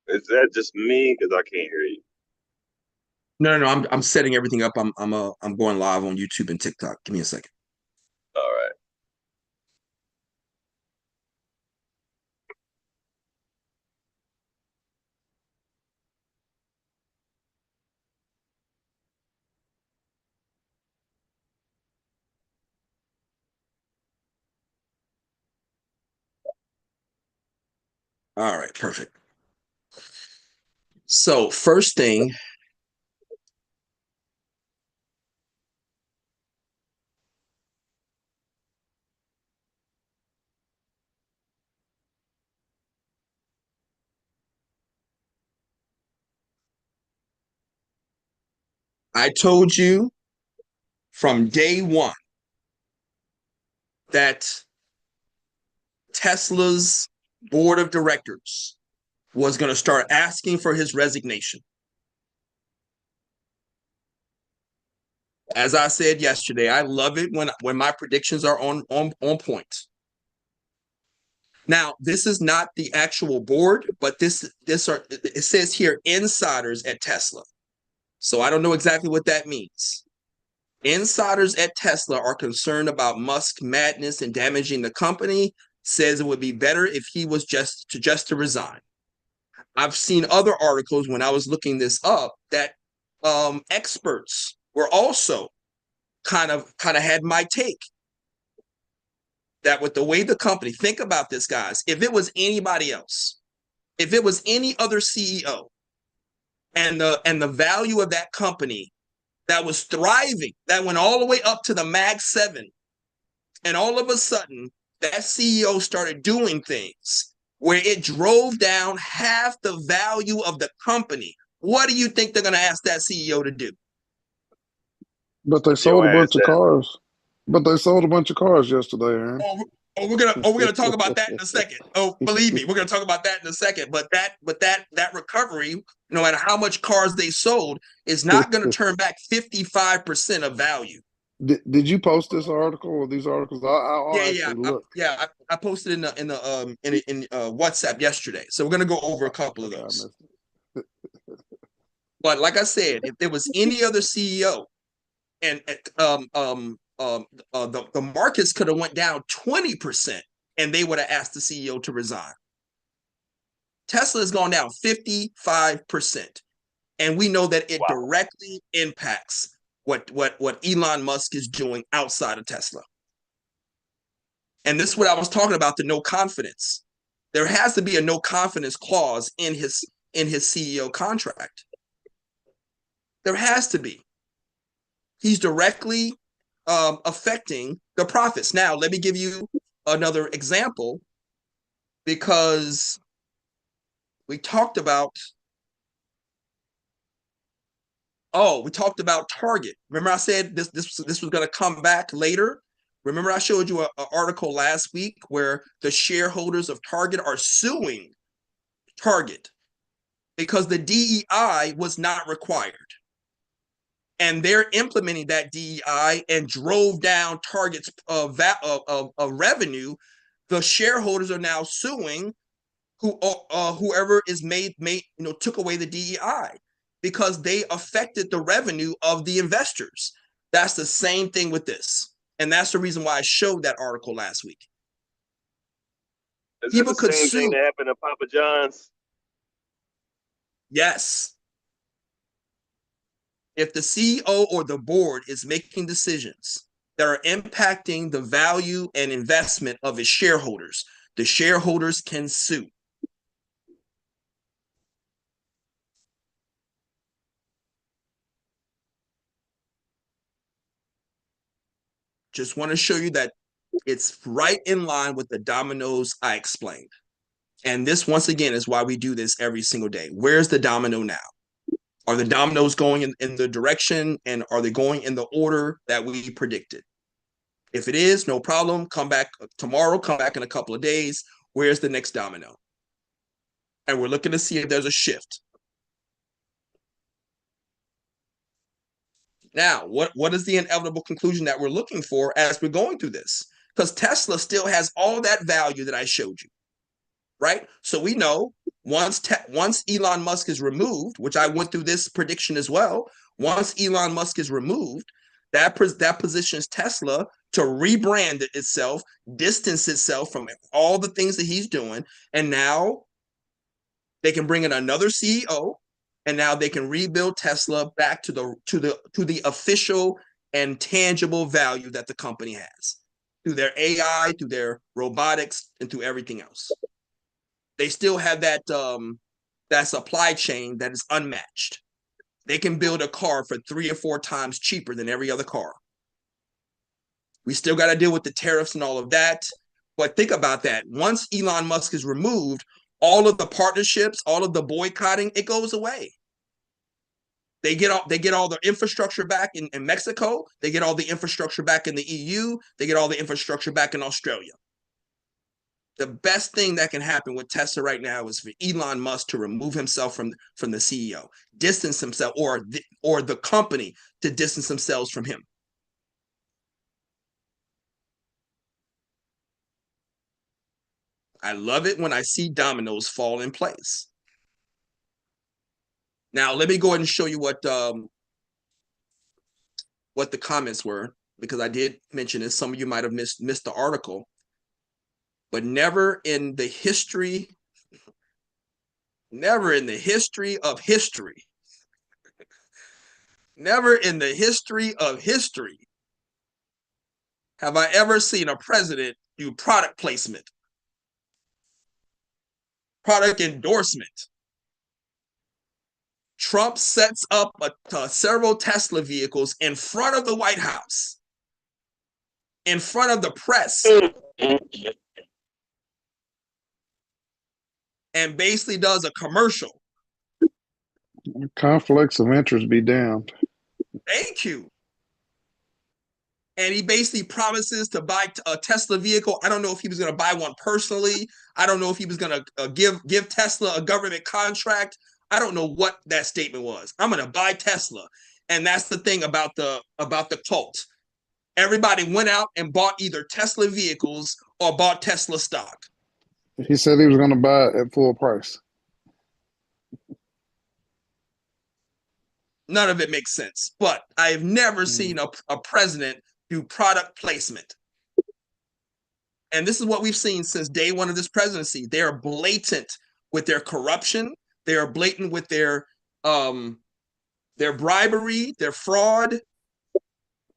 Is that just me? Because I can't hear you. No. I'm setting everything up. I'm going live on YouTube and TikTok. Give me a second. All right. All right, perfect. So first thing, I told you from day one that Tesla's board of directors was going to start asking for his resignation. As I said yesterday, I love it when my predictions are on point. Now, this is not the actual board, but it says here insiders at Tesla. So I don't know exactly what that means. Insiders at Tesla are concerned about Musk's madness and damaging the company. Says it would be better if he was just to resign. I've seen other articles when I was looking this up that experts were also kind of had my take that with the way the company, think about this, guys. If it was anybody else, if it was any other CEO, and the value of that company that was thriving, that went all the way up to the Mag 7, and all of a sudden that CEO started doing things where it drove down half the value of the company. What do you think they're going to ask that CEO to do? But they Put sold your a ass bunch of down. cars. But they sold a bunch of cars yesterday, Aaron. We're gonna talk about that in a second. Oh, believe me, we're gonna talk about that in a second. But that recovery, no matter how much cars they sold, is not gonna turn back 55% of value. Did you post this article or these articles? I'll Yeah, yeah, actually look. I posted in WhatsApp yesterday. So we're gonna go over a couple of Okay, I those. missed it. But like I said, if there was any other CEO, and the markets could have went down 20%, and they would have asked the CEO to resign. Tesla has gone down 55%. And we know that it Wow. directly impacts what Elon Musk is doing outside of Tesla. And this is what I was talking about, the no confidence. There has to be a no confidence clause in his CEO contract. There has to be. He's directly affecting the profits. Now, let me give you another example because we talked about we talked about Target. Remember, I said this was going to come back later. Remember, I showed you an article last week where the shareholders of Target are suing Target because the DEI was not required, and they're implementing that DEI and drove down Target's revenue. The shareholders are now suing whoever is took away the DEI because they affected the revenue of the investors. That's the same thing with this. And that's the reason why I showed that article last week. Is that People the could same thing sue. that happened to Papa John's? Yes. If the CEO or the board is making decisions that are impacting the value and investment of its shareholders, the shareholders can sue. Just want to show you that it's right in line with the dominoes I explained. And this, once again, is why we do this every single day. Where's the domino now? Are the dominoes going in the direction, and are they going in the order that we predicted? If it is, no problem. Come back tomorrow, come back in a couple of days. Where's the next domino? And we're looking to see if there's a shift. Now, what is the inevitable conclusion that we're looking for as we're going through this? Because Tesla still has all that value that I showed you, right? So we know once Elon Musk is removed, which I went through this prediction as well, once Elon Musk is removed, that positions Tesla to rebrand itself, distance itself from all the things that he's doing, and now they can bring in another CEO, and now they can rebuild Tesla back to the official and tangible value that the company has through their AI, through their robotics, and through everything else. They still have that supply chain that is unmatched. They can build a car for 3 or 4 times cheaper than every other car. We still got to deal with the tariffs and all of that. But think about that. Once Elon Musk is removed, all of the partnerships, all of the boycotting, it goes away. They get all the infrastructure back in Mexico. They get all the infrastructure back in the EU. They get all the infrastructure back in Australia. The best thing that can happen with Tesla right now is for Elon Musk to remove himself from the CEO, distance himself, or the company to distance themselves from him. I love it when I see dominoes fall in place. Now, let me go ahead and show you what the comments were, because I did mention this. Some of you might have missed the article, but never in the history of history, never in the history of history have I ever seen a president do product placement, product endorsement. Trump sets up several Tesla vehicles in front of the White House, in front of the press, and basically does a commercial. Conflicts of interest be damned. Thank you. And he basically promises to buy a Tesla vehicle. I don't know if he was going to buy one personally. I don't know if he was going to give Tesla a government contract. I don't know what that statement was. I'm going to buy Tesla. And that's the thing about the cult. Everybody went out and bought either Tesla vehicles or bought Tesla stock. He said he was going to buy it at full price. None of it makes sense. But I have never seen a president do product placement. And this is what we've seen since day one of this presidency. They are blatant with their corruption. They are blatant with their bribery, their fraud.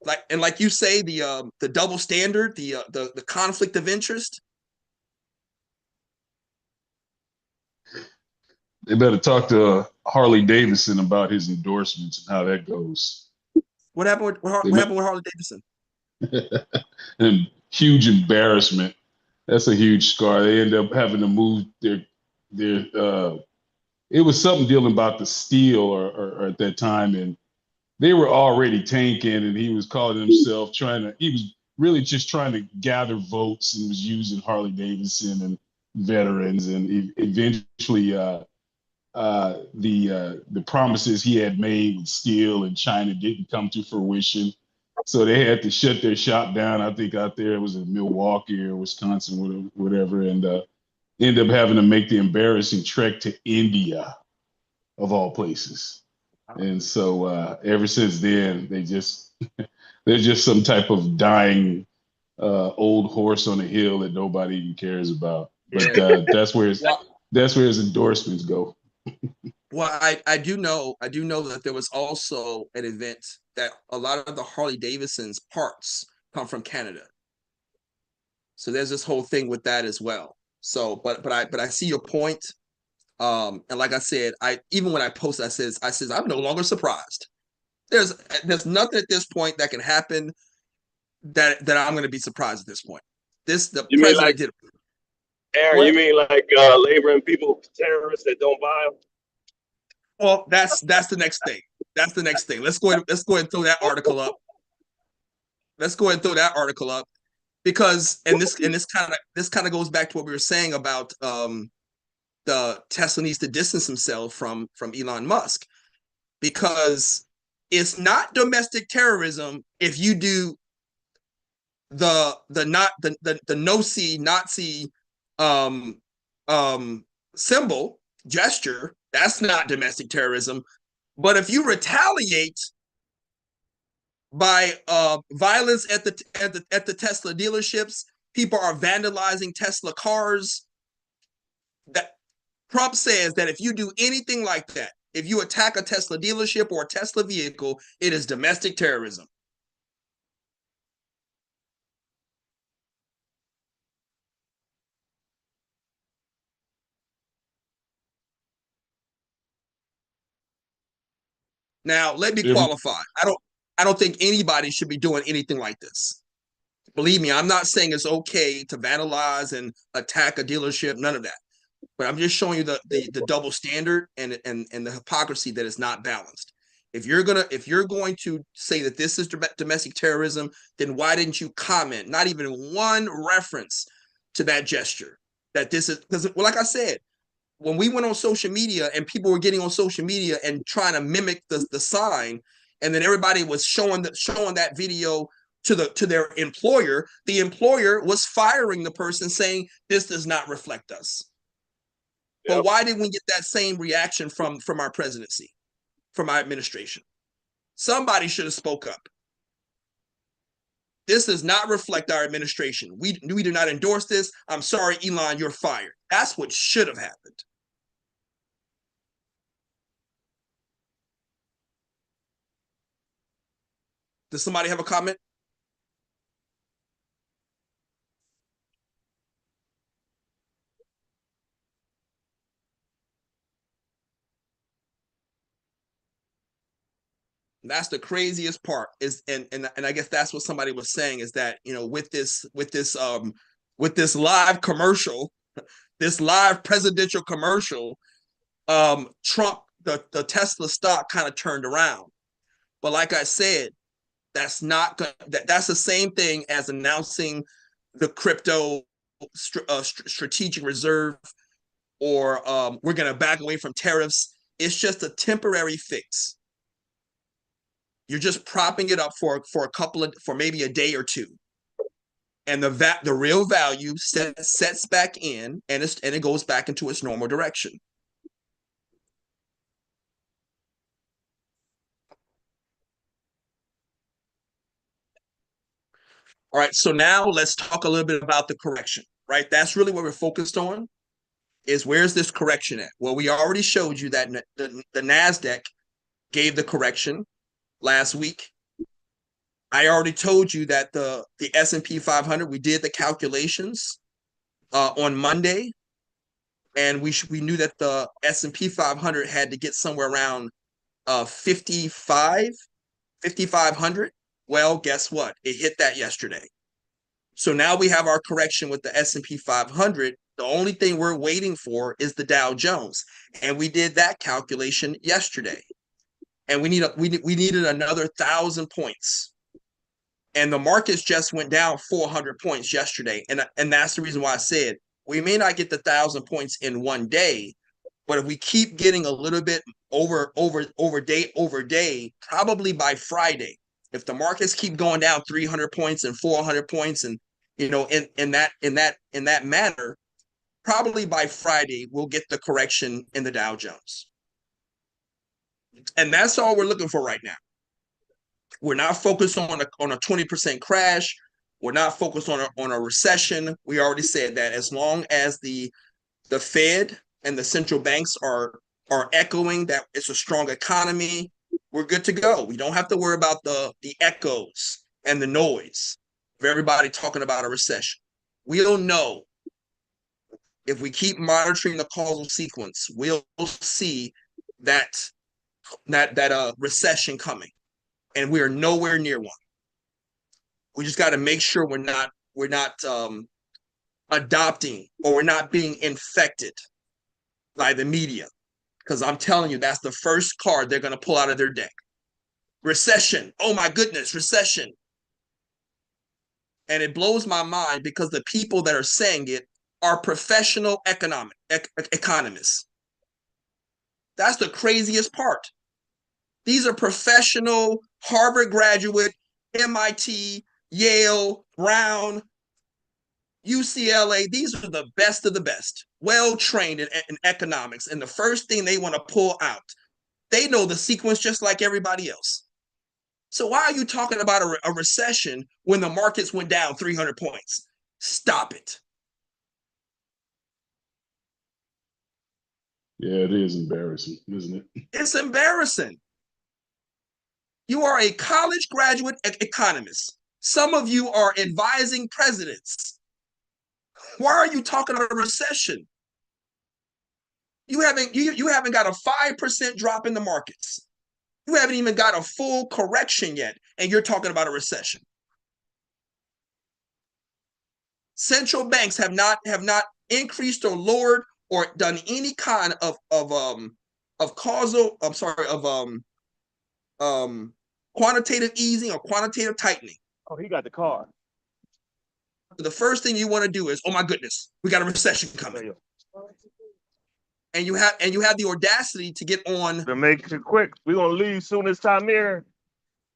Like you say, the double standard, the conflict of interest. They better talk to Harley Davidson about his endorsements and how that goes. What happened with Harley Davidson? And huge embarrassment. That's a huge scar. They end up having to move their it was something dealing about the steel or at that time, and they were already tanking, and he was calling himself he was really just trying to gather votes and was using Harley Davidson and veterans, and eventually the promises he had made with steel in China didn't come to fruition. So they had to shut their shop down. I think out there it was in Milwaukee or Wisconsin, whatever, and end up having to make the embarrassing trek to India, of all places. And so ever since then, they're just some type of dying old horse on a hill that nobody even cares about. But that's where his endorsements go. Well, I do know that there was also an event that a lot of the Harley Davidson's parts come from Canada. So there's this whole thing with that as well. So, but I see your point. And like I said, even when I post, I says I'm no longer surprised. There's nothing at this point that can happen that I'm going to be surprised at this point. The You president like, did. Aaron, What? you mean like laboring people, terrorists that don't buy them? Well, that's the next thing. That's the next thing. Let's go ahead and throw that article up. Because this kind of goes back to what we were saying about the Tesla needs to distance himself from Elon Musk, because It's not domestic terrorism if you do the Nazi um symbol gesture. That's not domestic terrorism. But if you retaliate by violence at the Tesla dealerships, people are vandalizing Tesla cars. That Trump says that if you do anything like that, if you attack a Tesla dealership or a Tesla vehicle, it is domestic terrorism. Now, let me qualify. I don't think anybody should be doing anything like this. Believe me, I'm not saying it's okay to vandalize and attack a dealership, none of that. But I'm just showing you the double standard and the hypocrisy that is not balanced. If you're going to say that this is domestic terrorism, then why didn't you comment? Not even one reference to that gesture. That this is because, well, like I said, when we went on social media and people were getting on social media and trying to mimic the sign, and then everybody was showing that video to their employer, the employer was firing the person saying this does not reflect us. Yep. But why didn't we get that same reaction from our presidency, from our administration? Somebody should have spoke up. This does not reflect our administration. We do not endorse this. I'm sorry, Elon, you're fired. That's what should have happened. Does somebody have a comment? That's the craziest part is, and I guess that's what somebody was saying is that, you know, with this live commercial, this live presidential commercial, Trump, the Tesla stock kind of turned around. But like I said, that's not that's the same thing as announcing the crypto strategic reserve, or we're going to back away from tariffs. It's just a temporary fix. You're just propping it up for maybe a day or two, and the real value sets back in, and it goes back into its normal direction. All right, so now let's talk a little bit about the correction, right? That's really what we're focused on, is where's this correction at? Well, we already showed you that the NASDAQ gave the correction last week. I already told you that the S&P 500, we did the calculations on Monday, and we knew that the S&P 500 had to get somewhere around 5,500. Well, guess what? It hit that yesterday. So now we have our correction with the S&P 500. The only thing we're waiting for is the Dow Jones, and we did that calculation yesterday. And we needed another 1,000 points. And the markets just went down 400 points yesterday. And that's the reason why I said we may not get the 1,000 points in one day, but if we keep getting a little bit over day, probably by Friday, if the markets keep going down 300 points and 400 points, and you know, in that manner, probably by Friday we'll get the correction in the Dow Jones. And that's all we're looking for right now. We're not focused on a 20% crash. We're not focused on a recession. We already said that as long as the Fed and the central banks are echoing that it's a strong economy, we're good to go. We don't have to worry about the echoes and the noise of everybody talking about a recession. We'll know. If we keep monitoring the causal sequence, we'll see that recession coming, and we are nowhere near one. We just got to make sure we're not adopting, or we're not being infected by the media, because I'm telling you, that's the first card they're going to pull out of their deck. Recession. Oh my goodness, recession. And it blows my mind because the people that are saying it are professional economists. That's the craziest part. These are professional Harvard graduate, MIT, Yale, Brown, UCLA. These are the best of the best, well trained in economics. And the first thing they want to pull out, they know the sequence just like everybody else. So why are you talking about a recession when the markets went down 300 points? Stop it. Yeah, it is embarrassing, isn't it? It's embarrassing. You are a college graduate economist. Some of you are advising presidents. Why are you talking about a recession? You haven't got a 5% drop in the markets. You haven't even got a full correction yet, and you're talking about a recession. Central banks have not increased or lowered or done any kind of quantitative easing or quantitative tightening. Oh, he got the car. The first thing you want to do is, oh my goodness, we got a recession coming. And you have the audacity to get on. To make it quick, we're gonna leave soon as time here.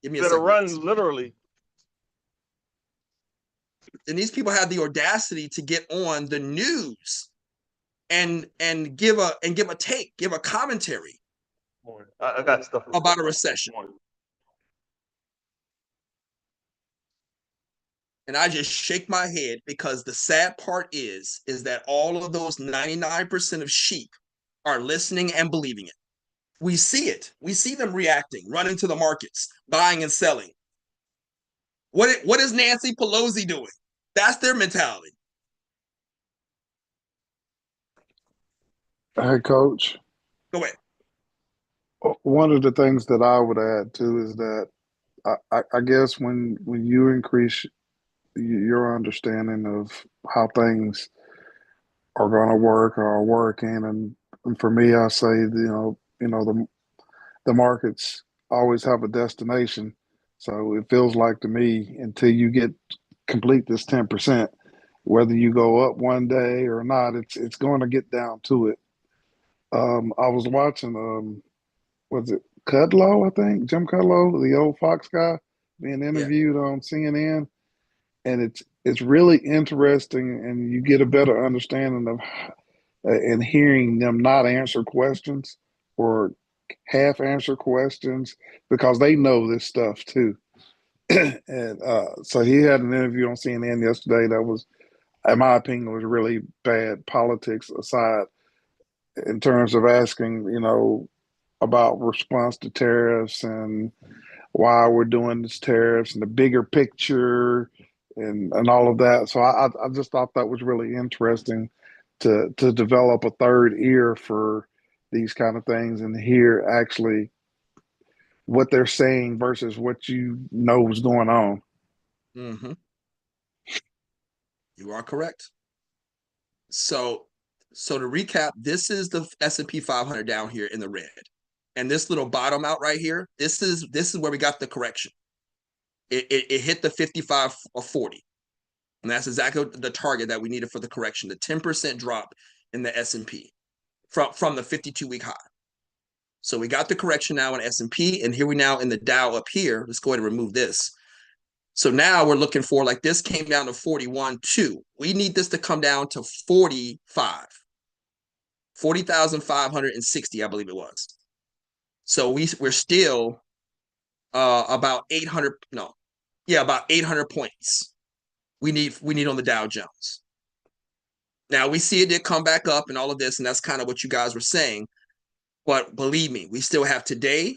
Give me a Better second. run literally. And these people have the audacity to get on the news and give a commentary I got stuff about a recession. And I just shake my head because the sad part is that all of those 99% of sheep are listening and believing it. We see it. We see them reacting, running to the markets, buying and selling. What is Nancy Pelosi doing? That's their mentality. Hey, Coach. Go ahead. One of the things that I would add too is that I guess when you increase your understanding of how things are going to work or are working, and for me, I say the markets always have a destination. So it feels like to me until you complete this 10%, whether you go up one day or not, it's going to get down to it. I was watching was it Kudlow, I think, Jim Kudlow, the old Fox guy, being interviewed on CNN, and it's really interesting, and you get a better understanding of and hearing them not answer questions or half answer questions because they know this stuff too. And so he had an interview on CNN yesterday that was, in my opinion, was really bad, politics aside, in terms of asking, about response to tariffs and why we're doing this tariffs and the bigger picture and all of that. So I just thought that was really interesting to develop a third ear for these kind of things and hear actually what they're saying versus what you know is going on. Mm-hmm. You are correct. So to recap, this is the S&P 500 down here in the red. And this little bottom out right here, this is where we got the correction. It hit the 55 or 40. And that's exactly the target that we needed for the correction, the 10% drop in the S&P from the 52-week high. So we got the correction now in S&P, and here we now in the Dow up here. Let's go ahead and remove this. So now we're looking for, like, this came down to 41.2. We need this to come down to 45. 40,560, I believe it was. So we're still about 800, about 800 points we need on the Dow Jones. Now we see it did come back up and all of this, and that's kind of what you guys were saying. But believe me, we still have today,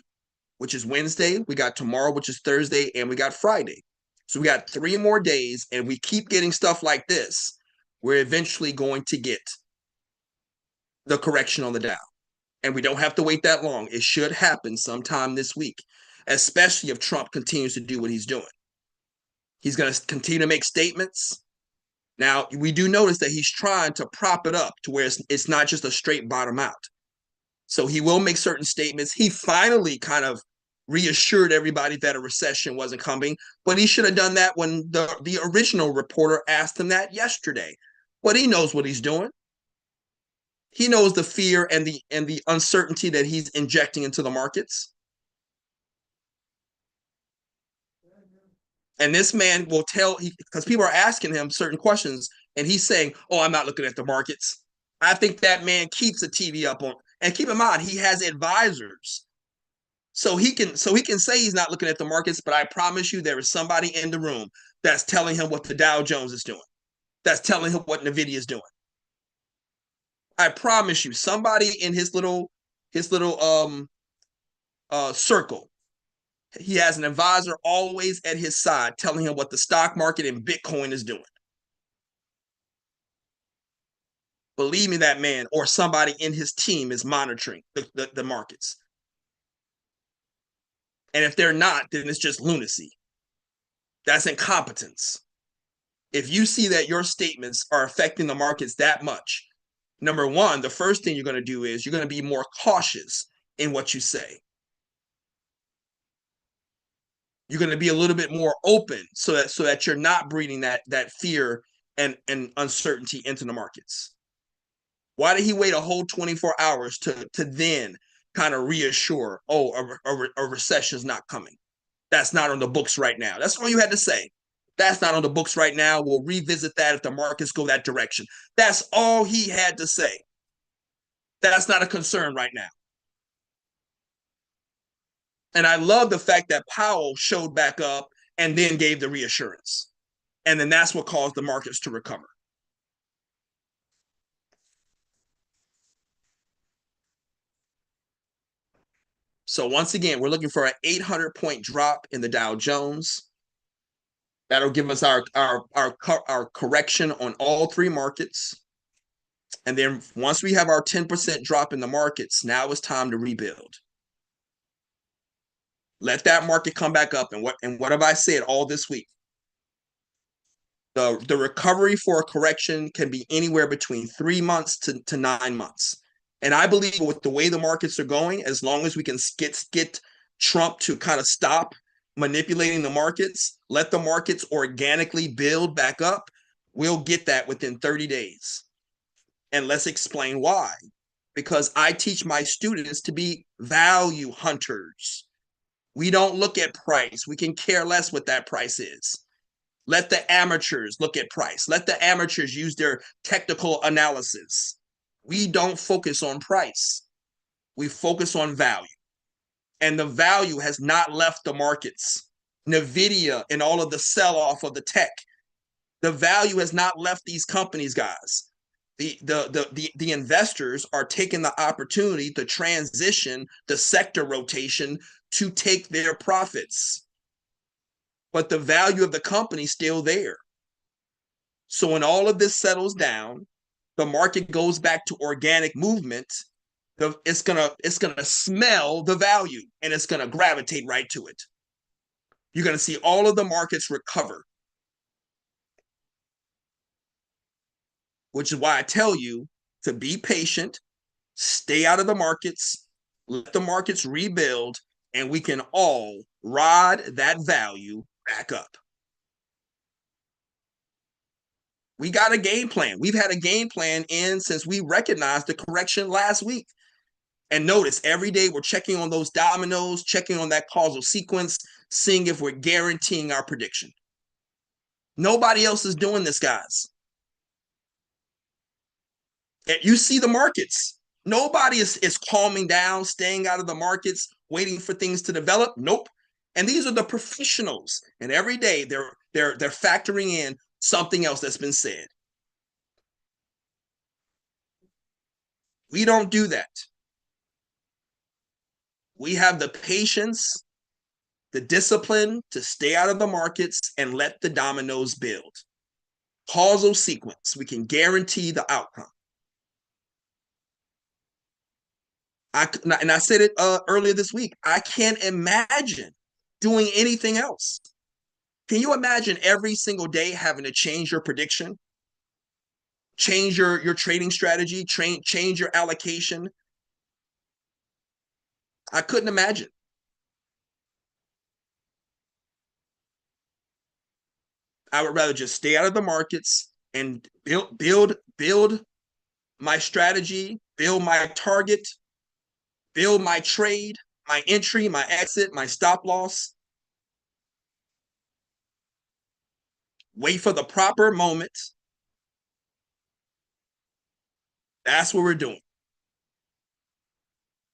which is Wednesday. We got tomorrow, which is Thursday, and we got Friday. So we got 3 more days, and we keep getting stuff like this. We're eventually going to get the correction on the Dow. And we don't have to wait that long. It should happen sometime this week, especially if Trump continues to do what he's doing. He's going to continue to make statements. Now, we do notice that he's trying to prop it up to where it's not just a straight bottom out. So he will make certain statements. He finally kind of reassured everybody that a recession wasn't coming, but he should have done that when the original reporter asked him that yesterday. But he knows what he's doing. He knows the fear and the uncertainty that he's injecting into the markets. And this man will tell, because people are asking him certain questions, and he's saying, "Oh, I'm not looking at the markets." I think that man keeps the TV up on, and keep in mind, he has advisors. So he can say he's not looking at the markets, but I promise you there is somebody in the room that's telling him what the Dow Jones is doing. That's telling him what Nvidia is doing. I promise you, somebody in his little circle, he has an advisor always at his side telling him what the stock market and Bitcoin is doing. Believe me, that man or somebody in his team is monitoring the markets. And if they're not, then it's just lunacy. That's incompetence. If you see that your statements are affecting the markets that much, number one, the first thing you're going to do is you're going to be more cautious in what you say. You're going to be a little bit more open so that you're not breeding that fear and uncertainty into the markets. Why did he wait a whole 24 hours to then kind of reassure, oh, a recession is not coming? That's not on the books right now. That's all you had to say. That's not on the books right now. We'll revisit that if the markets go that direction. That's all he had to say. That's not a concern right now. And I love the fact that Powell showed back up and then gave the reassurance. And then that's what caused the markets to recover. So once again, we're looking for an 800-point drop in the Dow Jones. That'll give us our correction on all three markets. And then once we have our 10% drop in the markets, now it's time to rebuild. Let that market come back up. And what have I said all this week? The recovery for a correction can be anywhere between 3 months to 9 months. And I believe with the way the markets are going, as long as we can get Trump to kind of stop manipulating the markets, let the markets organically build back up, we'll get that within 30 days. And let's explain why. Because I teach my students to be value hunters. We don't look at price. We can care less what that price is. Let the amateurs look at price. Let the amateurs use their technical analysis. We don't focus on price. We focus on value. And the value has not left the markets. NVIDIA and all of the sell-off of the tech, the value has not left these companies, guys. The investors are taking the opportunity to transition the sector rotation to take their profits. But the value of the company is still there. So when all of this settles down, the market goes back to organic movement, it's gonna smell the value and it's gonna gravitate right to it. You're gonna see all of the markets recover. Which is why I tell you to be patient, stay out of the markets, let the markets rebuild, and we can all ride that value back up. We got a game plan. We've had a game plan in since we recognized the correction last week. And notice every day we're checking on those dominoes, checking on that causal sequence, seeing if we're guaranteeing our prediction. Nobody else is doing this, guys. You see the markets. Nobody is calming down, staying out of the markets, waiting for things to develop. Nope. And these are the professionals. And every day they're factoring in something else that's been said. We don't do that. We have the patience, the discipline to stay out of the markets and let the dominoes build. Causal sequence. We can guarantee the outcome. I said it earlier this week. I can't imagine doing anything else. Can you imagine every single day having to change your prediction, change your trading strategy, change your allocation? I couldn't imagine. I would rather just stay out of the markets and build my strategy, build my target, build my trade, my entry, my exit, my stop loss. Wait for the proper moment. That's what we're doing.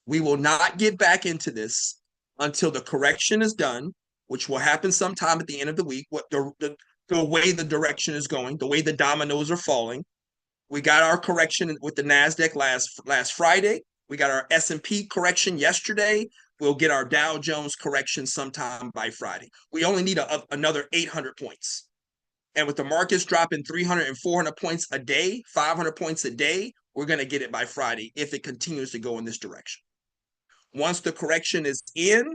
We will not get back into this until the correction is done, which will happen sometime at the end of the week. What the way the direction is going, the way the dominoes are falling. We got our correction with the Nasdaq last Friday. We got our S&P correction yesterday. We'll get our Dow Jones correction sometime by Friday. We only need another 800 points. And with the markets dropping 300 and 400 points a day, 500 points a day, we're going to get it by Friday if it continues to go in this direction. Once the correction is in,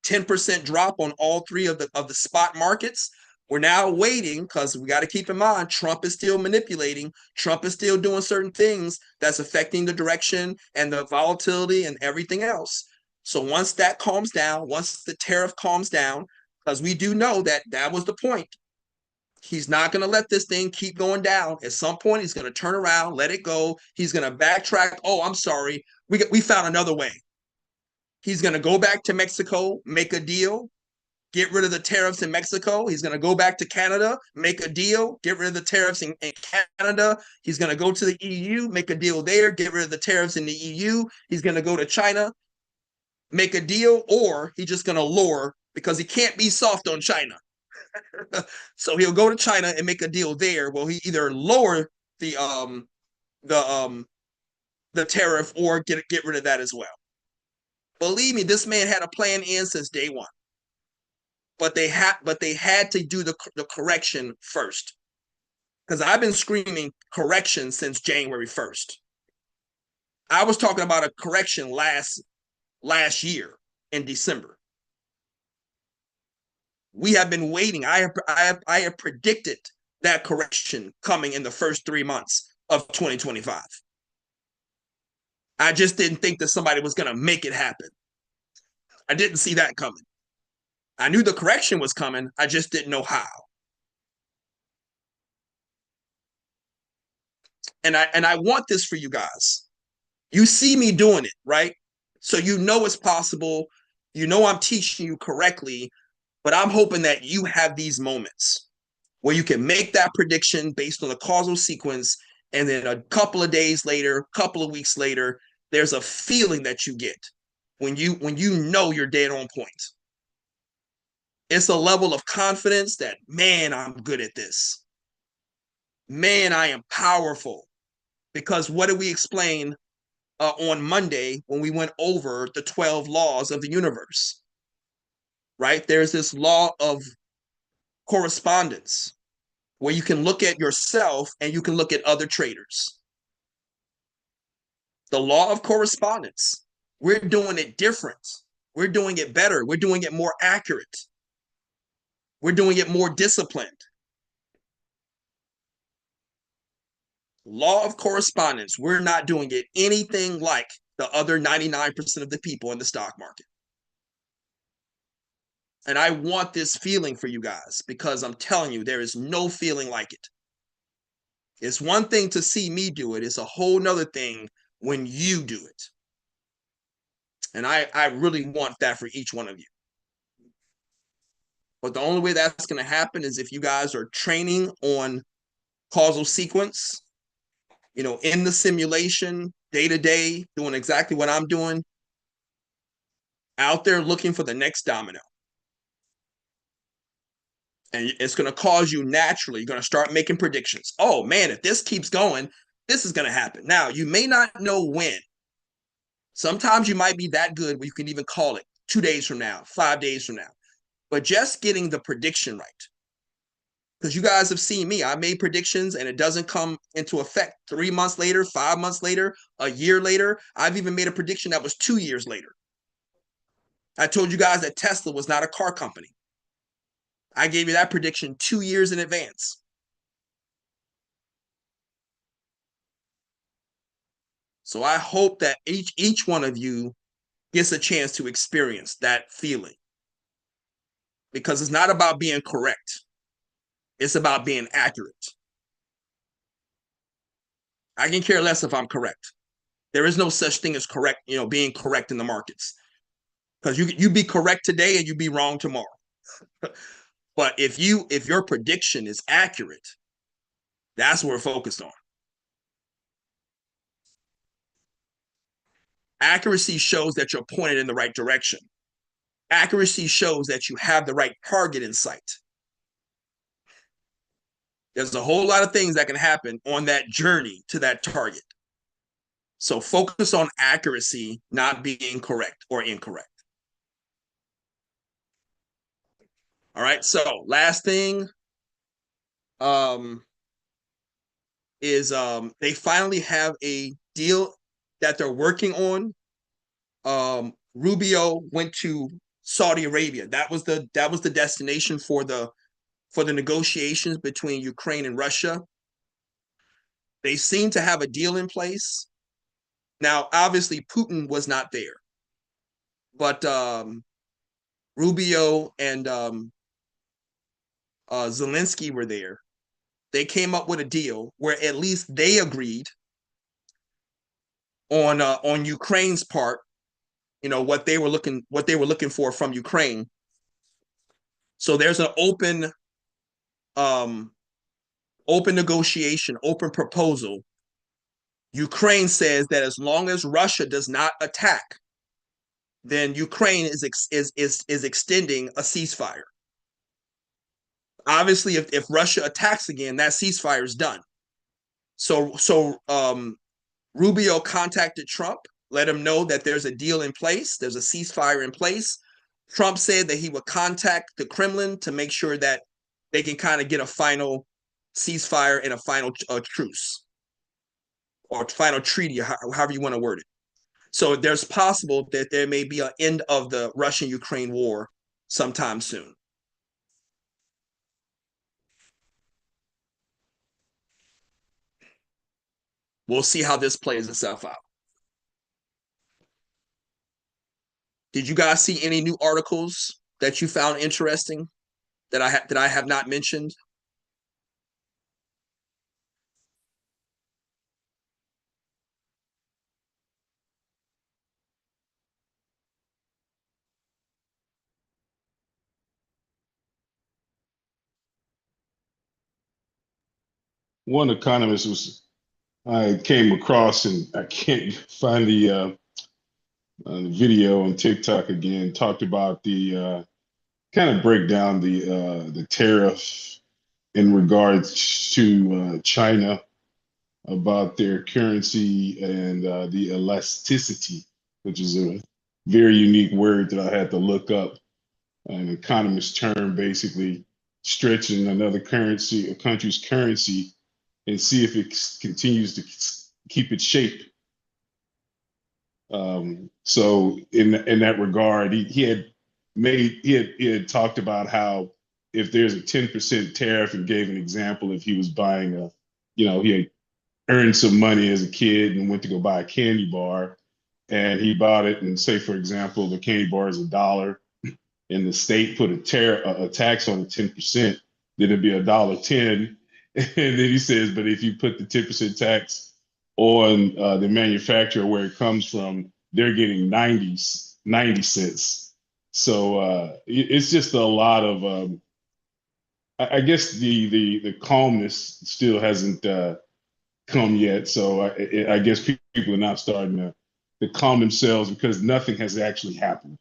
10% drop on all three of the spot markets. We're now waiting because we got to keep in mind Trump is still manipulating. Trump is still doing certain things that's affecting the direction and the volatility and everything else. So once that calms down, once the tariff calms down, because we do know that that was the point. He's not going to let this thing keep going down. At some point, he's going to turn around, let it go. He's going to backtrack. Oh, I'm sorry. We found another way. He's going to go back to Mexico, make a deal, get rid of the tariffs in Mexico. He's going to go back to Canada, make a deal, get rid of the tariffs in Canada. He's going to go to the EU, make a deal there, get rid of the tariffs in the EU. He's going to go to China, make a deal, or he's just going to lower because he can't be soft on China. So he'll go to China and make a deal there. Well, he either lower the tariff or get rid of that as well. Believe me, this man had a plan in since day one. But they had to do the correction first. Because I've been screaming correction since January 1st. I was talking about a correction last year in December. We have been waiting. I have predicted that correction coming in the first 3 months of 2025. I just didn't think that somebody was going to make it happen. I didn't see that coming. I knew the correction was coming. I just didn't know how. And I want this for you guys. You see me doing it, right? So you know it's possible. You know I'm teaching you correctly, but I'm hoping that you have these moments where you can make that prediction based on the causal sequence, and then a couple of days later, couple of weeks later, there's a feeling that you get when you know you're dead on point. It's a level of confidence that, man, I'm good at this. Man, I am powerful. Because what did we explain on Monday when we went over the 12 laws of the universe? Right? There's this law of correspondence where you can look at yourself and you can look at other traders. The law of correspondence. We're doing it different. We're doing it better. We're doing it more accurate. We're doing it more disciplined. Law of correspondence. We're not doing it anything like the other 99% of the people in the stock market. And I want this feeling for you guys because I'm telling you, there is no feeling like it. It's one thing to see me do it. It's a whole nother thing when you do it. And I really want that for each one of you. But the only way that's going to happen is if you guys are training on causal sequence, you know, in the simulation, day to day, doing exactly what I'm doing, out there looking for the next domino. And it's going to cause you naturally, you're going to start making predictions. Oh, man, if this keeps going, this is going to happen. Now, you may not know when. Sometimes you might be that good where you can even call it 2 days from now, 5 days from now. But just getting the prediction right. Because you guys have seen me. I made predictions and it doesn't come into effect 3 months later, 5 months later, a year later. I've even made a prediction that was 2 years later. I told you guys that Tesla was not a car company. I gave you that prediction 2 years in advance. So I hope that each one of you gets a chance to experience that feeling. Because it's not about being correct. It's about being accurate. I can care less if I'm correct. There is no such thing as correct, being correct in the markets. Because you be correct today and you be wrong tomorrow. But if your prediction is accurate, that's what we're focused on. Accuracy shows that you're pointed in the right direction. Accuracy shows that you have the right target in sight. There's a whole lot of things that can happen on that journey to that target. So focus on accuracy, not being correct or incorrect. All right. So last thing is they finally have a deal that they're working on. Rubio went to Saudi Arabia. That was the destination for the negotiations between Ukraine and Russia. They seem to have a deal in place. Now, obviously, Putin was not there, but Rubio and Zelensky were there. They came up with a deal where at least they agreed on Ukraine's part, what they were looking for from Ukraine. So there's an open negotiation, open proposal. Ukraine says that as long as Russia does not attack, then Ukraine is extending a ceasefire. Obviously, if Russia attacks again, that ceasefire is done. So Rubio contacted Trump, let him know that there's a deal in place, there's a ceasefire in place. Trump said that he would contact the Kremlin to make sure that they can kind of get a final ceasefire and a final truce or final treaty, however you want to word it. So there's possible that there may be an end of the Russian-Ukraine war sometime soon. We'll see how this plays itself out. Did you guys see any new articles that you found interesting that I have not mentioned? One economist I came across, and I can't find the video on TikTok again, talked about the kind of break down the tariff in regards to China, about their currency and the elasticity, which is a very unique word that I had to look up. An economist term, basically stretching another currency, a country's currency, and see if it continues to keep its shape. So in that regard, he had talked about how if there's a 10% tariff, and gave an example, if he was buying he had earned some money as a kid and went to go buy a candy bar, and he bought it, and say, for example, the candy bar is $1, and the state put a tax on the 10%, then it'd be $1.10. And then he says, but if you put the 10% tax on the manufacturer where it comes from, they're getting 90 cents. So it's just a lot of, I guess the calmness still hasn't come yet. So I guess people are not starting to calm themselves, because nothing has actually happened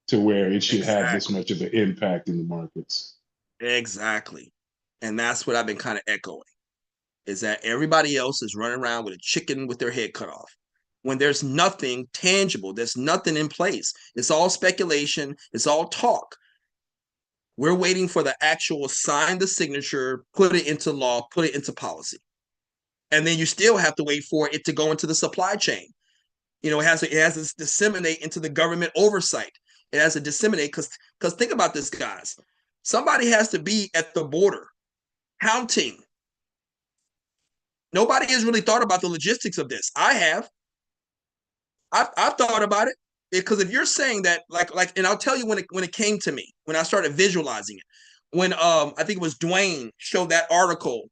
to where it should have this much of an impact in the markets. Exactly. And that's what I've been kind of echoing, is that everybody else is running around with a chicken with their head cut off when there's nothing tangible, there's nothing in place. It's all speculation, it's all talk. We're waiting for the actual sign the signature, put it into law, put it into policy. And then you still have to wait for it to go into the supply chain. It has to disseminate into the government oversight. It has to disseminate because think about this, guys. Somebody has to be at the border counting. Nobody has really thought about the logistics of this. I have. I've thought about it, because if you're saying that, and I'll tell you when it came to me, when I started visualizing it, when I think it was Dwayne showed that article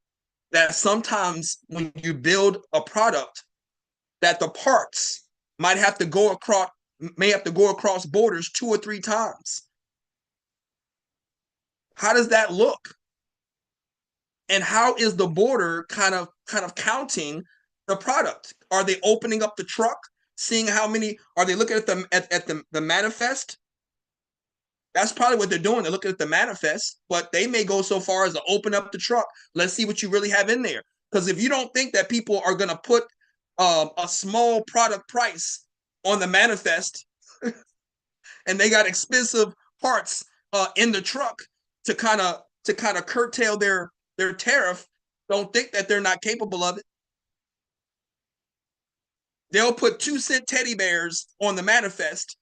that sometimes when you build a product, that the parts may have to go across borders 2 or 3 times. How does that look? And how is the border kind of counting the product? Are they opening up the truck, seeing how many? Are they looking at the manifest? That's probably what they're doing. They're looking at the manifest, but they may go so far as to open up the truck. Let's see what you really have in there. Because if you don't think that people are going to put a small product price on the manifest, and they got expensive parts in the truck to kind of curtail their tariff, don't think that they're not capable of it. They'll put 2-cent teddy bears on the manifest,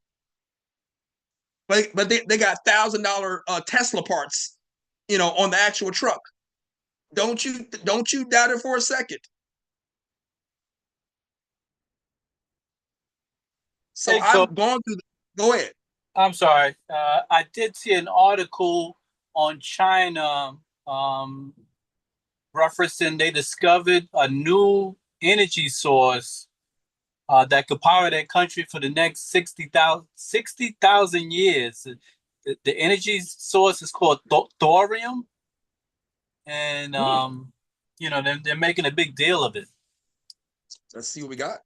but they got $1,000 Tesla parts, on the actual truck. Don't you doubt it for a second. So Hey, I've gone through. Go ahead. I'm sorry. I did see an article on China referencing they discovered a new energy source that could power their country for the next 60,000 years. The energy source is called thorium, and they're making a big deal of it. Let's see what we got.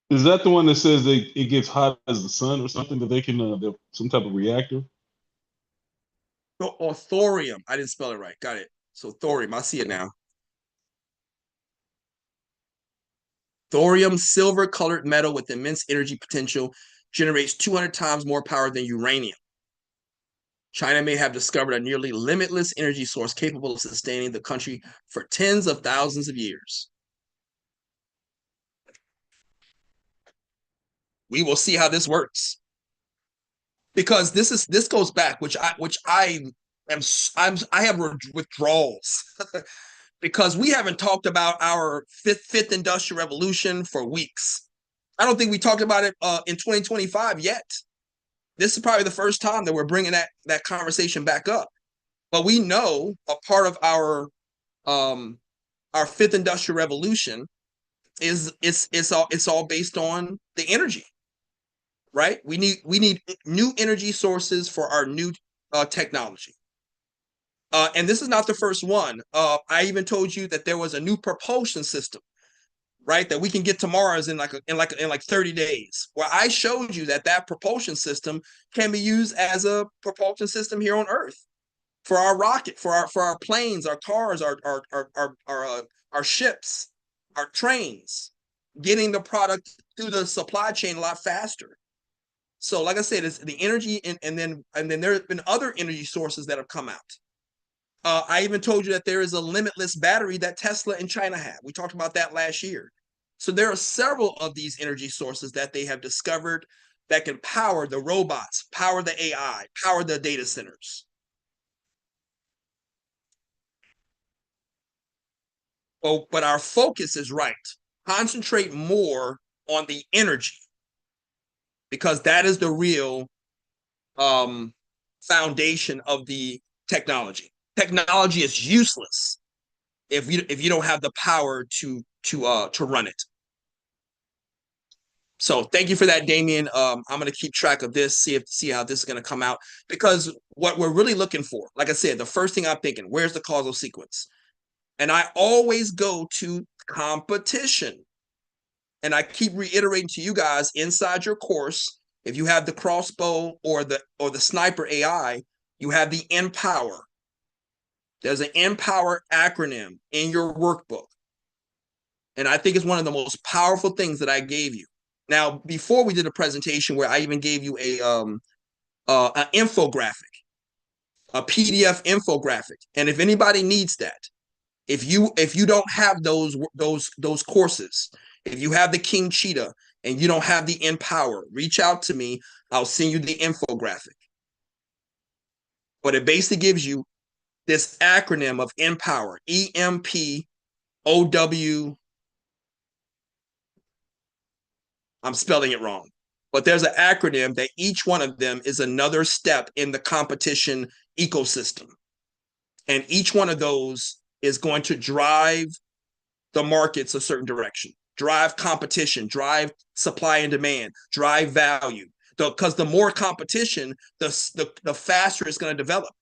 Is that the one that says it gets hot as the sun or something that they can some type of reactor? Or thorium. I didn't spell it right. Got it. So thorium. I see it now. Thorium, silver-colored metal with immense energy potential, generates 200 times more power than uranium. China may have discovered a nearly limitless energy source capable of sustaining the country for tens of thousands of years. We will see how this works, because this goes back, which I have withdrawals because we haven't talked about our fifth industrial revolution for weeks. I don't think we talked about it in 2025 yet. This is probably the first time that we're bringing that conversation back up. But we know a part of our fifth industrial revolution is it's all based on the energy, right? We need new energy sources for our new technology. And this is not the first one. I even told you that there was a new propulsion system, right? That we can get to Mars in like 30 days. Well, I showed you that propulsion system can be used as a propulsion system here on Earth for our rocket, for our planes, our cars, our ships, our trains, getting the product through the supply chain a lot faster. So, like I said, it's the energy, and then there have been other energy sources that have come out. I even told you that there is a limitless battery that Tesla and China have. We talked about that last year. So there are several of these energy sources that they have discovered that can power the robots, power the AI, power the data centers. Oh, but our focus is right. Concentrate more on the energy, because that is the real foundation of the technology. Technology is useless if you don't have the power to run it. So thank you for that, Damien. I'm going to keep track of this, see how this is going to come out, because what we're really looking for, like I said, the first thing I'm thinking, where's the causal sequence? And I always go to competition. And I keep reiterating to you guys inside your course, if you have the crossbow or the sniper AI, you have the Empower. There's an Empower acronym in your workbook. And I think it's one of the most powerful things that I gave you. Now, before we did a presentation where I even gave you an infographic, a PDF infographic. And if anybody needs that, if you don't have those courses, if you have the King Cheetah and you don't have the Empower, reach out to me. I'll send you the infographic. But it basically gives you this acronym of Empower, EMPOW. I'm spelling it wrong. But there's an acronym that each one of them is another step in the competition ecosystem. And each one of those is going to drive the markets a certain direction, drive competition, drive supply and demand, drive value. Because the more competition, the faster it's going to develop.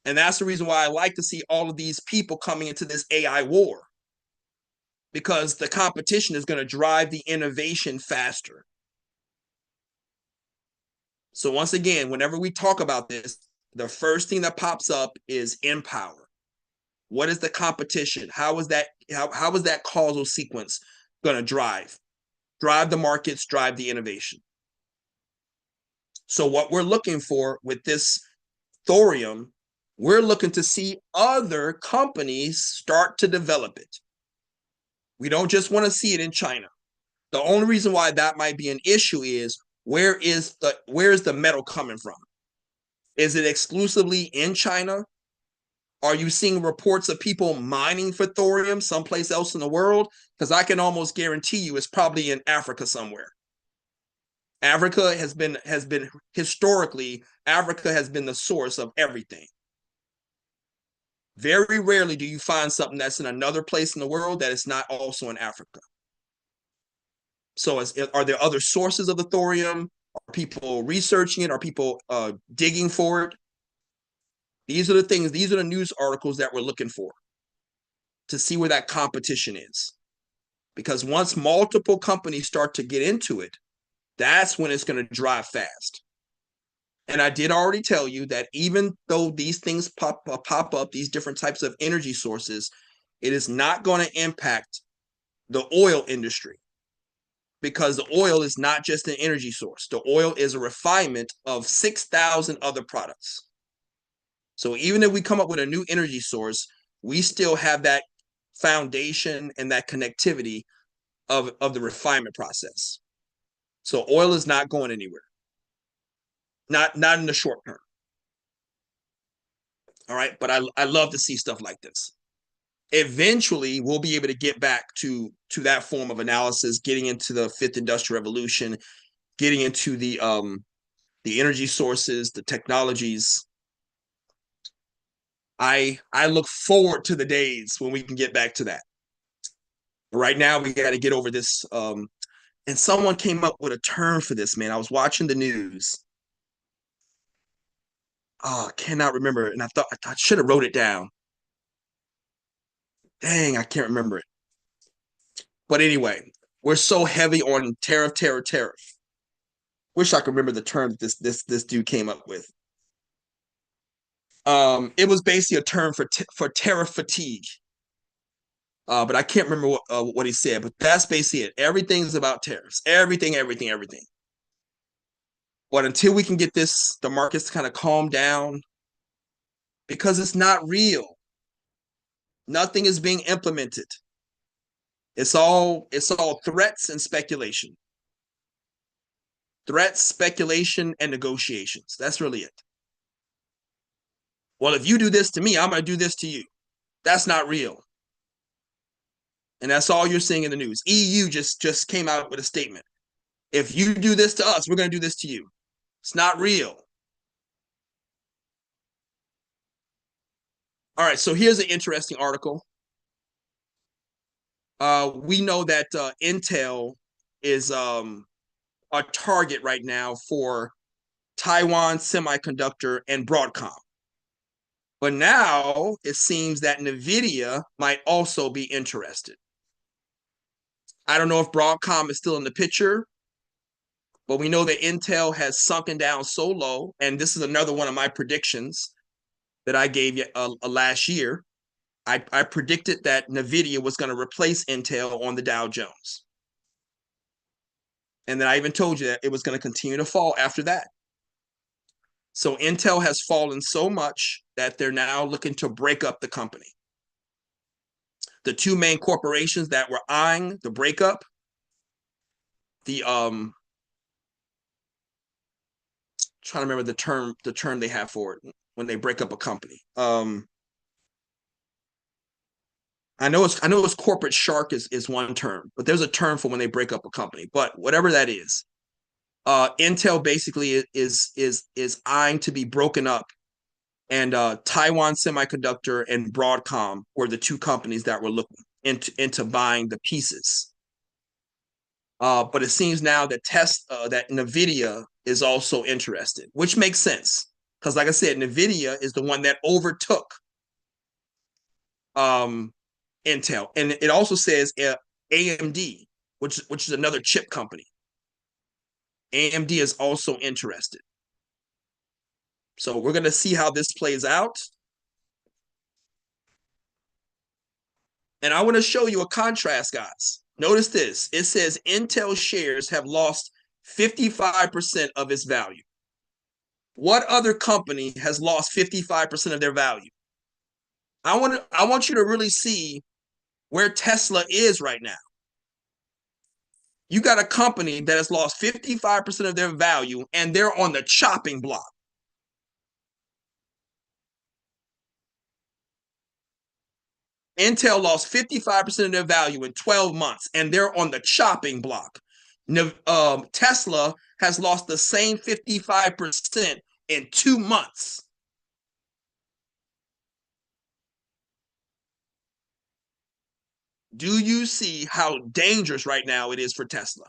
And that's the reason why I like to see all of these people coming into this AI war, because the competition is going to drive the innovation faster. So once again, whenever we talk about this, the first thing that pops up is empower. What is the competition? How is that causal sequence going to drive the markets, drive the innovation? So what we're looking for with this thorium, we're looking to see other companies start to develop it. We don't just want to see it in China. The only reason why that might be an issue is where is the metal coming from? Is it exclusively in China? Are you seeing reports of people mining for thorium someplace else in the world? Because I can almost guarantee you it's probably in Africa somewhere. Africa has been historically, Africa has been the source of everything. Very rarely do you find something that's in another place in the world that is not also in Africa. So are there other sources of the thorium? Are people researching it? Are people digging for it? These are the things, these are the news articles that we're looking for to see where that competition is. Because once multiple companies start to get into it, that's when it's going to drive fast. And I did already tell you that even though these things pop up, these different types of energy sources, it is not going to impact the oil industry, because the oil is not just an energy source. The oil is a refinement of 6,000 other products. So even if we come up with a new energy source, we still have that foundation and that connectivity of the refinement process. So oil is not going anywhere. Not in the short term. All right, but I love to see stuff like this. Eventually, we'll be able to get back to that form of analysis, getting into the fifth industrial revolution, getting into the energy sources, the technologies. I look forward to the days when we can get back to that. Right now, we got to get over this. And someone came up with a term for this, man. I was watching the news. Oh, I cannot remember it. And I thought I should have wrote it down. Dang, I can't remember it. But anyway, we're so heavy on tariff. Wish I could remember the term that this dude came up with. It was basically a term for tariff fatigue. But I can't remember what he said. But that's basically it. Everything's about tariffs. Everything. But until we can get the markets to kind of calm down, because it's not real. Nothing is being implemented. It's all threats and speculation. Threats, speculation, and negotiations. That's really it. Well, if you do this to me, I'm going to do this to you. That's not real. And that's all you're seeing in the news. EU just came out with a statement. If you do this to us, we're going to do this to you. It's not real. All right, so here's an interesting article. We know that Intel is a target right now for Taiwan Semiconductor and Broadcom. But now it seems that NVIDIA might also be interested. I don't know if Broadcom is still in the picture, but we know that Intel has sunken down so low, and this is another one of my predictions that I gave you last year. I predicted that NVIDIA was going to replace Intel on the Dow Jones. And then I even told you that it was going to continue to fall after that. So Intel has fallen so much that they're now looking to break up the company. The two main corporations that were eyeing the breakup, trying to remember the term they have for it when they break up a company. I know it's corporate shark is one term, but there's a term for when they break up a company. But whatever that is, Intel basically is eyeing to be broken up, and Taiwan Semiconductor and Broadcom were the two companies that were looking. into buying the pieces. But it seems now that that NVIDIA is also interested, which makes sense. Because like I said, NVIDIA is the one that overtook Intel. And it also says AMD, which is another chip company. AMD is also interested. So we're going to see how this plays out. And I want to show you a contrast, guys. Notice this. It says Intel shares have lost 55% of its value. What other company has lost 55% of their value? I want you to really see where Tesla is right now. You got a company that has lost 55% of their value, and they're on the chopping block. Intel lost 55% of their value in 12 months, and they're on the chopping block. Tesla has lost the same 55% in 2 months. Do you see how dangerous right now it is for Tesla?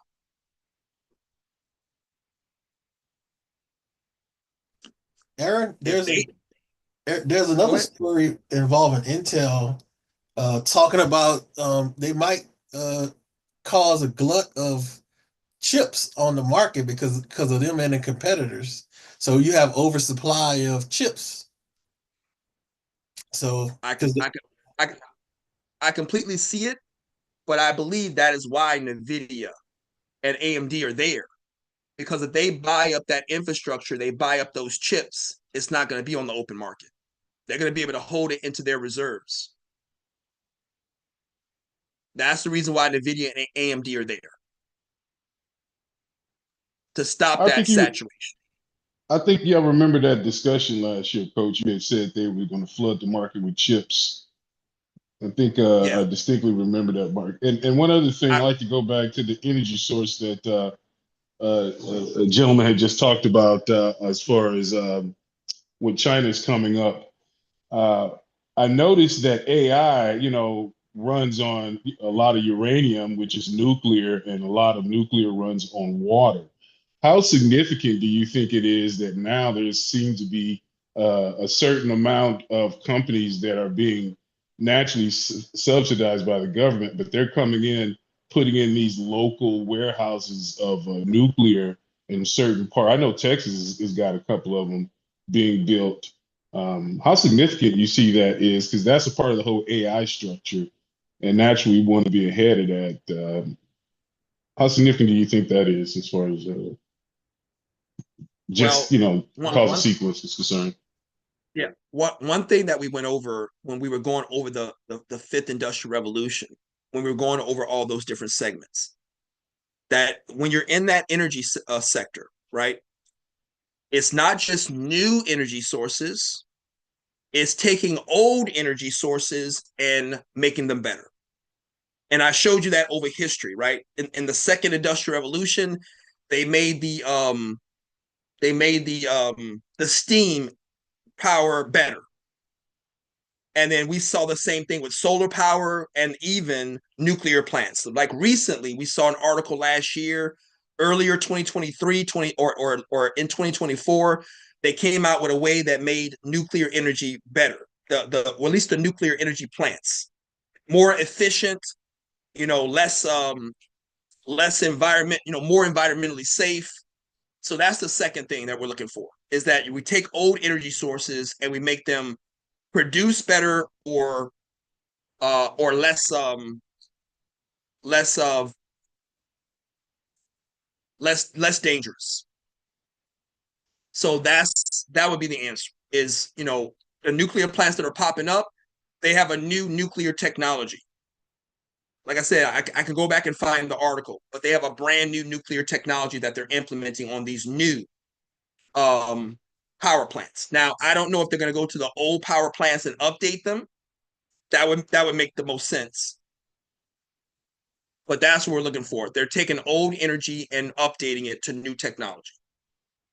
Aaron, there's another story involving Intel talking about they might cause a glut of chips on the market because of them and the competitors. So you have oversupply of chips. So I completely see it, but I believe that is why NVIDIA and AMD are there. Because if they buy up that infrastructure, they buy up those chips, it's not going to be on the open market. They're going to be able to hold it into their reserves. That's the reason why NVIDIA and AMD are there. To stop that saturation. I think y'all remember that discussion last year, Coach. You had said they were going to flood the market with chips. I think I distinctly remember that, Mark. And one other thing, I'd like to go back to the energy source that a gentleman had just talked about as far as what China's coming up. I noticed that AI, runs on a lot of uranium, which is nuclear, and a lot of nuclear runs on water. How significant do you think it is that now there seems to be a certain amount of companies that are being naturally subsidized by the government, but they're coming in, putting in these local warehouses of nuclear in certain parts? I know Texas has got a couple of them being built. How significant you see that is, because that's a part of the whole AI structure, and naturally we want to be ahead of that. How significant do you think that is as far as causal sequence is concerned? Yeah. One thing that we went over when we were going over the fifth industrial revolution, when we were going over all those different segments, that when you're in that energy sector, right, it's not just new energy sources, it's taking old energy sources and making them better. And I showed you that over history, right? In the second industrial revolution, they made the steam power better. And then we saw the same thing with solar power and even nuclear plants. Like recently, we saw an article last year, earlier 2023, or in 2024, they came out with a way that made nuclear energy better. Or at least the nuclear energy plants more efficient, less environment, more environmentally safe. So that's the second thing that we're looking for, is that we take old energy sources and we make them produce better or less dangerous. So that would be the answer, is the nuclear plants that are popping up, they have a new nuclear technology. Like I said, I can go back and find the article, but they have a brand new nuclear technology that they're implementing on these new power plants. Now, I don't know if they're going to go to the old power plants and update them. That would make the most sense. But that's what we're looking for. They're taking old energy and updating it to new technology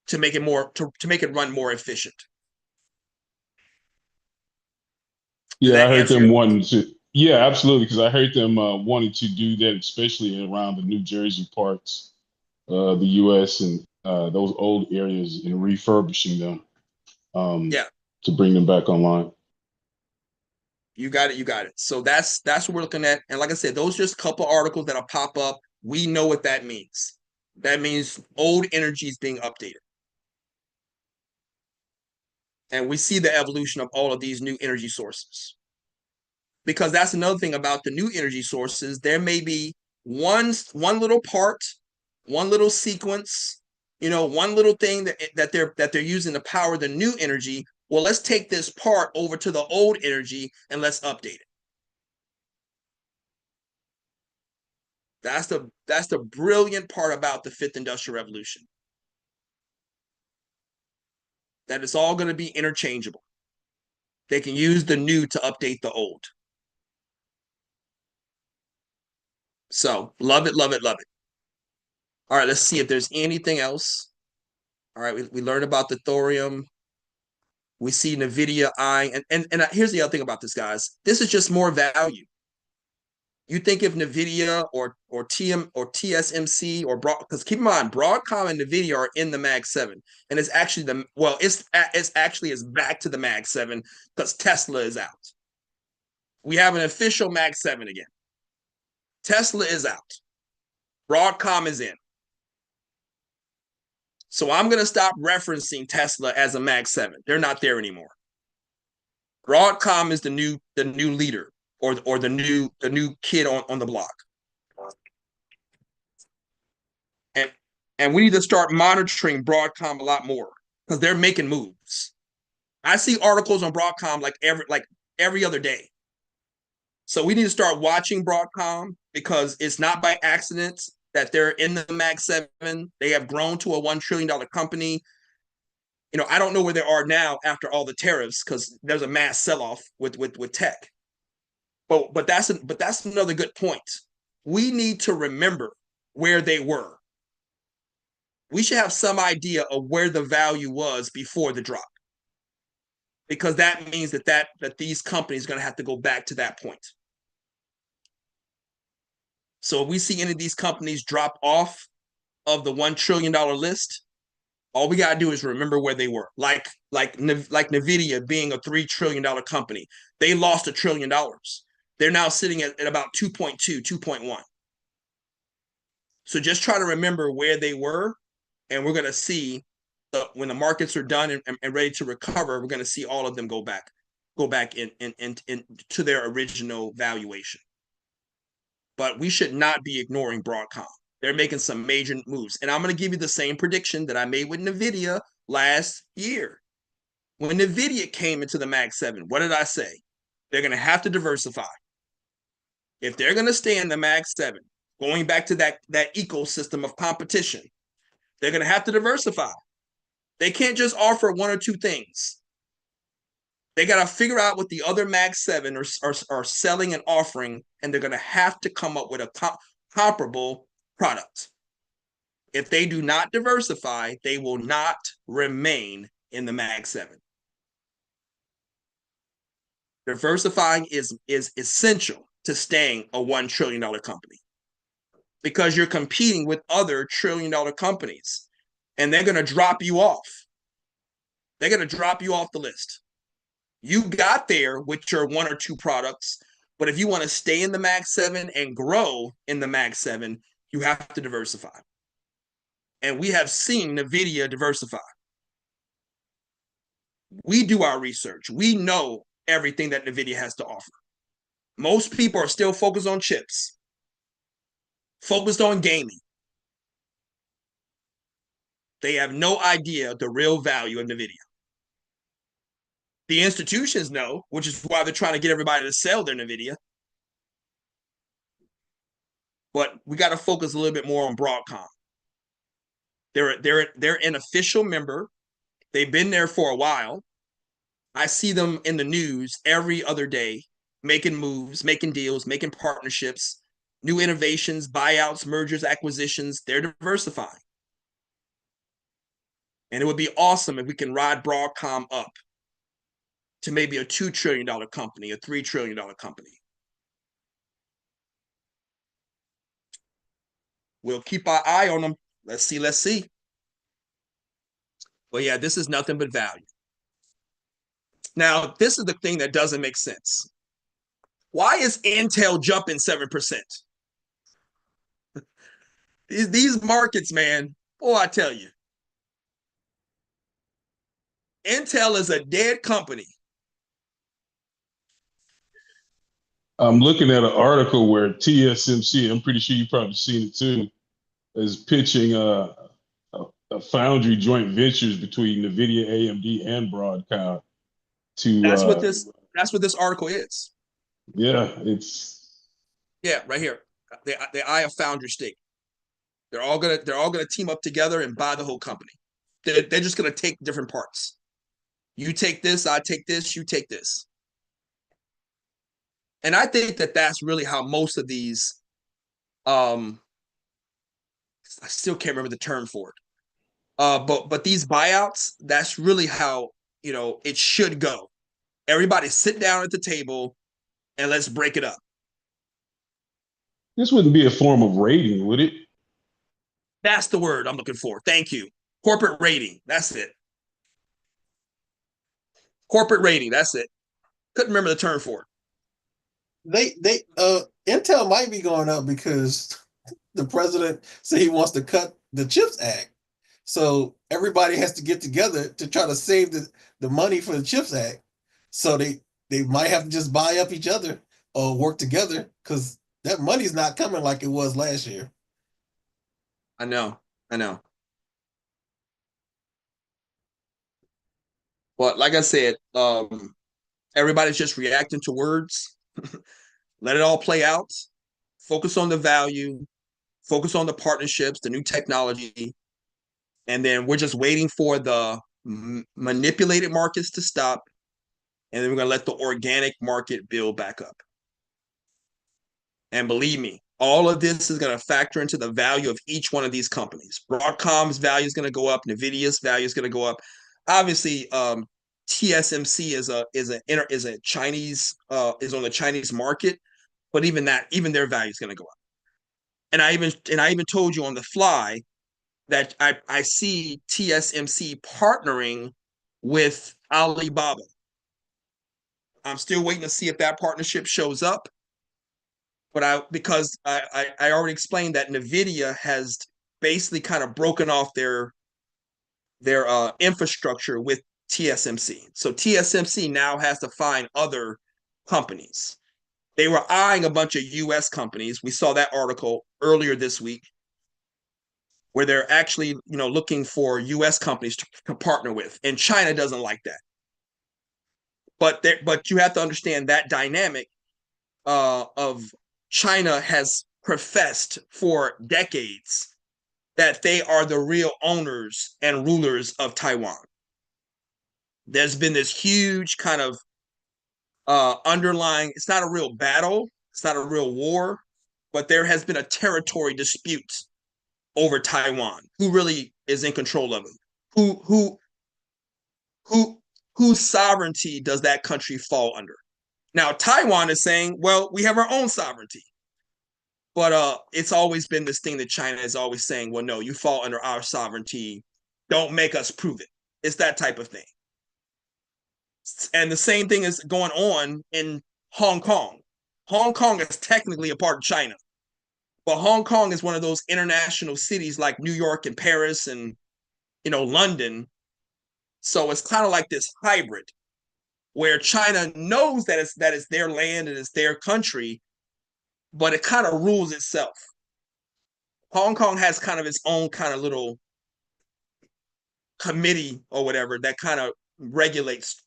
to make it to make it run more efficient. Yeah, I heard them wanting to. Yeah, absolutely. Because I heard them wanting to do that, especially around the New Jersey parts, the U.S. and those old areas, and refurbishing them um, Yeah, to bring them back online. you got it. You got it. So that's what we're looking at. And like I said, those are just a couple articles that'll pop up. We know what that means. That means old energy is being updated. And we see the evolution of all of these new energy sources. Because that's another thing about the new energy sources. There may be one little part, one little sequence, one little thing that they're using to power the new energy. Well, let's take this part over to the old energy and let's update it. That's the brilliant part about the fifth industrial revolution. That it's all going to be interchangeable. They can use the new to update the old. So love it, love it, love it. All right, let's see if there's anything else. All right, we learned about the thorium. We see NVIDIA eyeing, and here's the other thing about this, guys. This is just more value. You think if NVIDIA or TSMC or because keep in mind, Broadcom and NVIDIA are in the Mag 7, and it's actually it's back to the Mag 7 because Tesla is out. We have an official Mag 7 again. Tesla is out. Broadcom is in. So I'm going to stop referencing Tesla as a Mag 7. They're not there anymore. Broadcom is the new leader or the new kid on the block. And we need to start monitoring Broadcom a lot more because they're making moves. I see articles on Broadcom like every other day. So we need to start watching Broadcom because it's not by accident that they're in the Mag 7. They have grown to a $1 trillion company. I don't know where they are now after all the tariffs because there's a mass sell-off with tech. But that's another good point. We need to remember where they were. We should have some idea of where the value was before the drop, because that means that these companies are going to have to go back to that point. So if we see any of these companies drop off of the $1 trillion list, all we got to do is remember where they were. Like NVIDIA being a $3 trillion company, they lost $1 trillion. They're now sitting at about 2.2, 2.1. So just try to remember where they were, and we're going to see when the markets are done and ready to recover, we're going to see all of them go back in to their original valuation. But we should not be ignoring Broadcom. They're making some major moves. And I'm going to give you the same prediction that I made with NVIDIA last year. When NVIDIA came into the Mag 7, what did I say? They're going to have to diversify. If they're going to stay in the Mag 7, going back to that ecosystem of competition, they're going to have to diversify. They can't just offer one or two things. They got to figure out what the other Mag 7 are selling and offering, and they're going to have to come up with a comparable product. If they do not diversify, they will not remain in the Mag 7. Diversifying is essential to staying a $1 trillion company, because you're competing with other $1 trillion companies, and they're going to drop you off. They're going to drop you off the list. You got there with your one or two products, but if you want to stay in the Mag 7 and grow in the Mag 7, you have to diversify. And we have seen NVIDIA diversify. We do our research. We know everything that NVIDIA has to offer. Most people are still focused on chips, focused on gaming. They have no idea the real value of NVIDIA. The institutions know, which is why they're trying to get everybody to sell their NVIDIA. But we got to focus a little bit more on Broadcom. They're an official member. They've been there for a while. I see them in the news every other day, making moves, making deals, making partnerships, new innovations, buyouts, mergers, acquisitions. They're diversifying. And it would be awesome if we can ride Broadcom up to maybe a $2 trillion company, a $3 trillion company. we'll keep our eye on them. Let's see. But yeah, this is nothing but value. Now, this is the thing that doesn't make sense. Why is Intel jumping 7%? These markets, man, boy, I tell you. Intel is a dead company. I'm looking at an article where TSMC, I'm pretty sure you've probably seen it too, is pitching a foundry joint ventures between NVIDIA, AMD, and Broadcom to That's what this article is. yeah, it's Yeah, right here. They eye a foundry stake. They're all gonna team up together and buy the whole company. They're just gonna take different parts. You take this, I take this, you take this. And I think that that's really how most of these, I still can't remember the term for it. But these buyouts, that's really how, it should go. Everybody sit down at the table and let's break it up. this wouldn't be a form of rating, would it? That's the word I'm looking for. Thank you. Corporate rating. That's it. Corporate rating. That's it. Couldn't remember the term for it. Intel might be going up because the president said he wants to cut the CHIPS Act. So everybody has to get together to try to save the money for the CHIPS Act. So they might have to just buy up each other or work together because that money's not coming like it was last year. I know. But like I said, everybody's just reacting to words. Let it all play out. Focus on the value. Focus on the partnerships, the new technology. And then we're just waiting for the manipulated markets to stop. And then we're going to let the organic market build back up. And believe me, all of this is going to factor into the value of each one of these companies. Broadcom's value is going to go up. NVIDIA's value is going to go up. Obviously, TSMC is a Chinese is on the Chinese market, but even their value is going to go up. And I even told you on the fly that I see TSMC partnering with Alibaba. I'm still waiting to see if that partnership shows up. But because I already explained that NVIDIA has basically kind of broken off their infrastructure with TSMC. So TSMC now has to find other companies. They were eyeing a bunch of US companies. We saw that article earlier this week where they're actually, looking for US companies to partner with. And China doesn't like that. But you have to understand that dynamic of China has professed for decades that they are the real owners and rulers of Taiwan. There's been this huge kind of underlying, it's not a real battle, it's not a real war, but there has been a territory dispute over Taiwan. Who really is in control of it? Whose sovereignty does that country fall under? Now, Taiwan is saying, well, we have our own sovereignty. But it's always been this thing that China is always saying, well, no, you fall under our sovereignty. Don't make us prove it. It's that type of thing. And the same thing is going on in Hong Kong. Hong Kong is technically a part of China. But Hong Kong is one of those international cities like New York and Paris and, London. So it's kind of like this hybrid where China knows that it's their land and it's their country, but it kind of rules itself. Hong Kong has kind of its own kind of little committee or whatever that kind of regulates.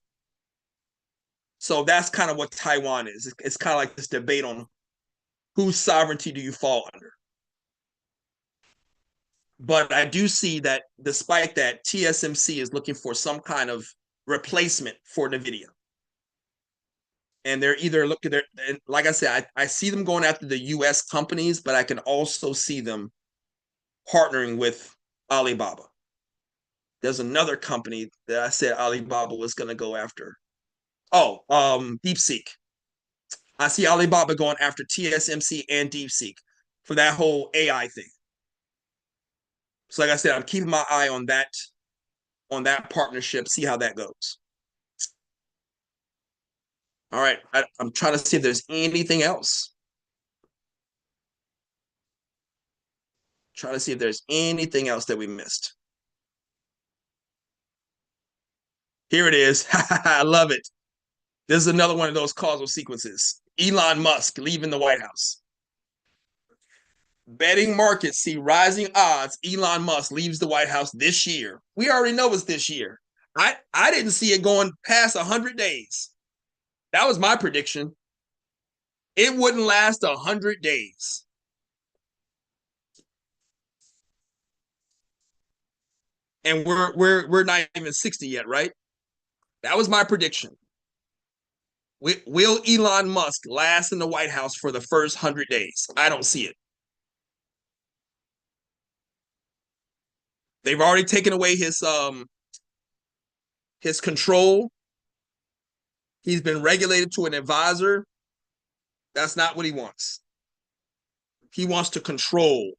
So that's kind of what Taiwan is. It's kind of like this debate on whose sovereignty do you fall under. But I do see that despite that, TSMC is looking for some kind of replacement for NVIDIA. And they're either looking there, and like I said, I see them going after the US companies, but I can also see them partnering with Alibaba. There's another company that I said Alibaba was going to go after. Oh, DeepSeek. I see Alibaba going after TSMC and DeepSeek for that whole AI thing. So like I said, I'm keeping my eye on that partnership, see how that goes. All right, I'm trying to see if there's anything else. Trying to see if there's anything else that we missed. Here it is. I love it. This is another one of those causal sequences. Elon Musk leaving the White House. Betting markets see rising odds Elon Musk leaves the White House this year. We already know it's this year. I didn't see it going past 100 days. That was my prediction. It wouldn't last 100 days. And we're not even 60 yet, right? That was my prediction. Will Elon Musk last in the White House for the first 100 days? I don't see it. They've already taken away his control. He's been regulated to an advisor. That's not what he wants. He wants to control.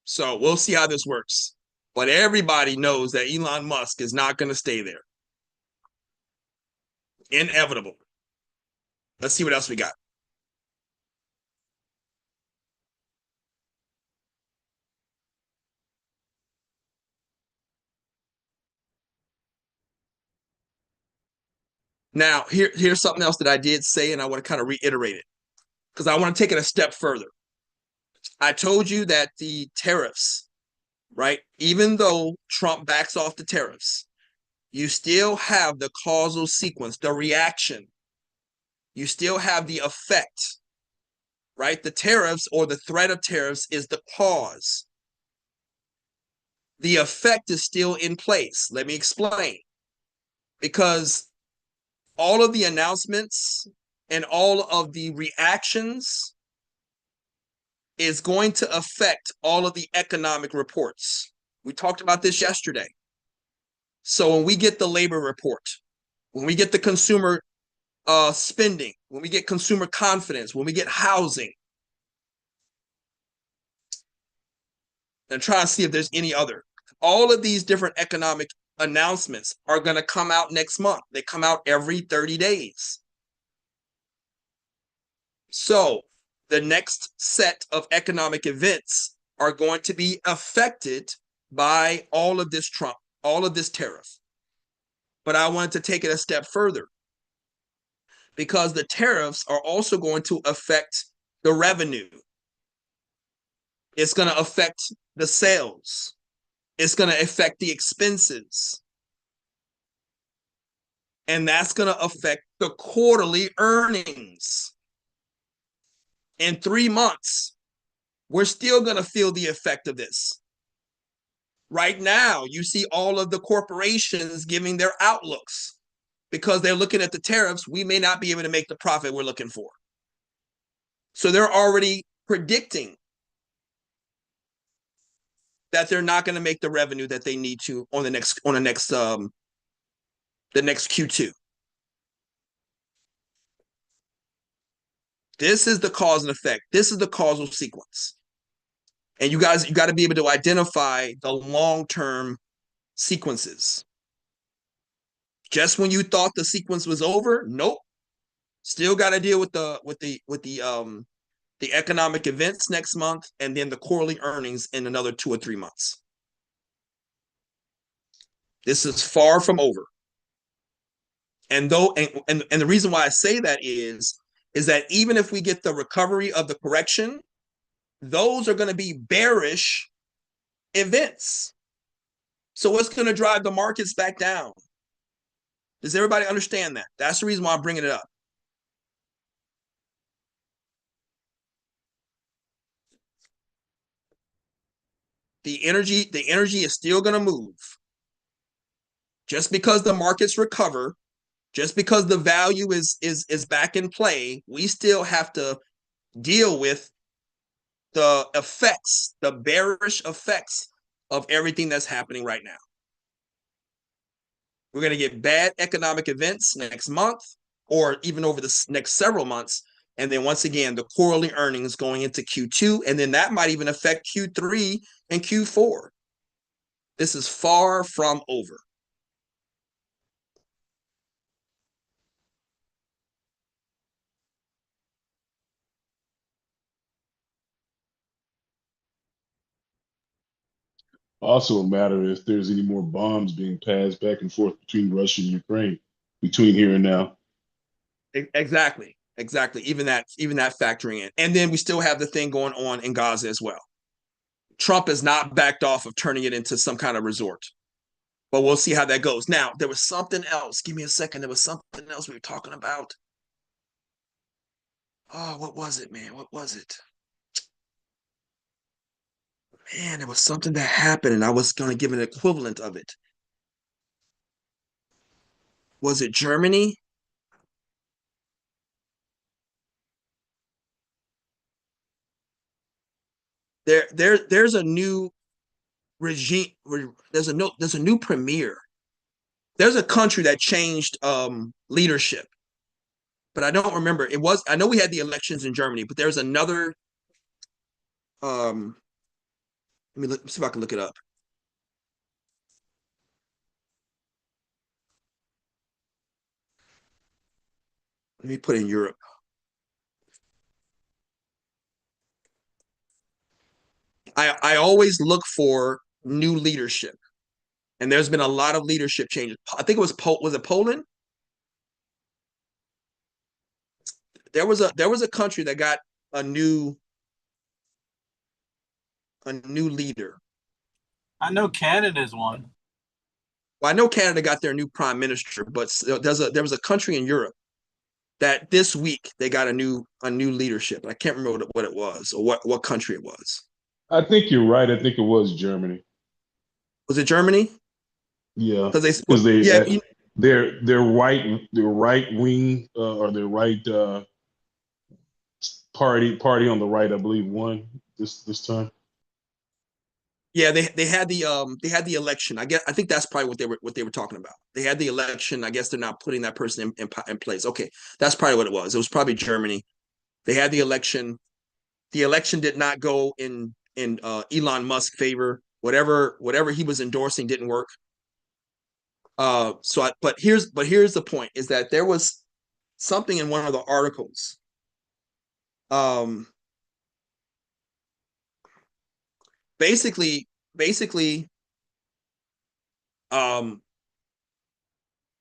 So we'll see how this works. But everybody knows that Elon Musk is not going to stay there. Inevitable. Let's see what else we got. Now, here's something else that I did say, and I want to kind of reiterate it because I want to take it a step further. I told you that the tariffs, right? Even though Trump backs off the tariffs, you still have the causal sequence, the reaction. You still have the effect, right? The tariffs or the threat of tariffs is the cause. The effect is still in place. Let me explain. Because all of the announcements and all of the reactions is going to affect all of the economic reports. We talked about this yesterday. So when we get the labor report, when we get the consumer spending, when we get consumer confidence, when we get housing, and try to see if there's any other. All of these different economic announcements are going to come out next month. They come out every 30 days. So the next set of economic events are going to be affected by all of this Trump, all of this tariff. But I wanted to take it a step further because the tariffs are also going to affect the revenue. It's going to affect the sales. It's going to affect the expenses. And that's going to affect the quarterly earnings. In 3 months, we're still going to feel the effect of this. Right now, you see all of the corporations giving their outlooks because they're looking at the tariffs. We may not be able to make the profit we're looking for. So they're already predicting that they're not going to make the revenue that they need to on the next Q2. This is the cause and effect. This is the causal sequence. And you got to be able to identify the long-term sequences. Just when you thought the sequence was over, nope. Still got to deal with the economic events next month, and then the quarterly earnings in another 2 or 3 months. This is far from over. And the reason why I say that is that even if we get the recovery of the correction, those are going to be bearish events. So what's going to drive the markets back down? Does everybody understand that? That's the reason why I'm bringing it up. The energy is still going to move. Just because the markets recover, just because the value is back in play, we still have to deal with the effects, the bearish effects of everything that's happening right now. We're going to get bad economic events next month or even over the next several months. And then once again, the quarterly earnings going into Q2, and then that might even affect Q3 and Q4. This is far from over. Also, a matter if there's any more bombs being passed back and forth between Russia and Ukraine between here and now. Exactly. Even that factoring in. And then we still have the thing going on in Gaza as well. Trump has not backed off of turning it into some kind of resort. But we'll see how that goes. Now, there was something else. Give me a second. There was something else we were talking about. Oh, what was it, man? What was it? Man, there was something that happened, and I was going to give an equivalent of it. Was it Germany? There's a new regime. There's a new premier. There's a country that changed leadership, but I don't remember. I know we had the elections in Germany, but there's another. Let me see if I can look it up. Let me put in Europe. I always look for new leadership, and there's been a lot of leadership changes. I think it was Poland? There was a country that got a new leader. I know Canada's one. Well, I know Canada got their new prime minister, but there was a country in Europe that this week they got a new leadership. I can't remember what it was or what country it was. I think you're right. I think it was Germany. Was it Germany? Yeah, because their right wing or their right party on the right, I believe, won this time. Yeah, they had the election. I think that's probably what they were talking about. They had the election. I guess they're not putting that person in place. Okay, that's probably what it was. It was probably Germany. They had the election. The election did not go in Elon Musk's favor. Whatever he was endorsing didn't work. But here's the point: is that there was something in one of the articles. Basically,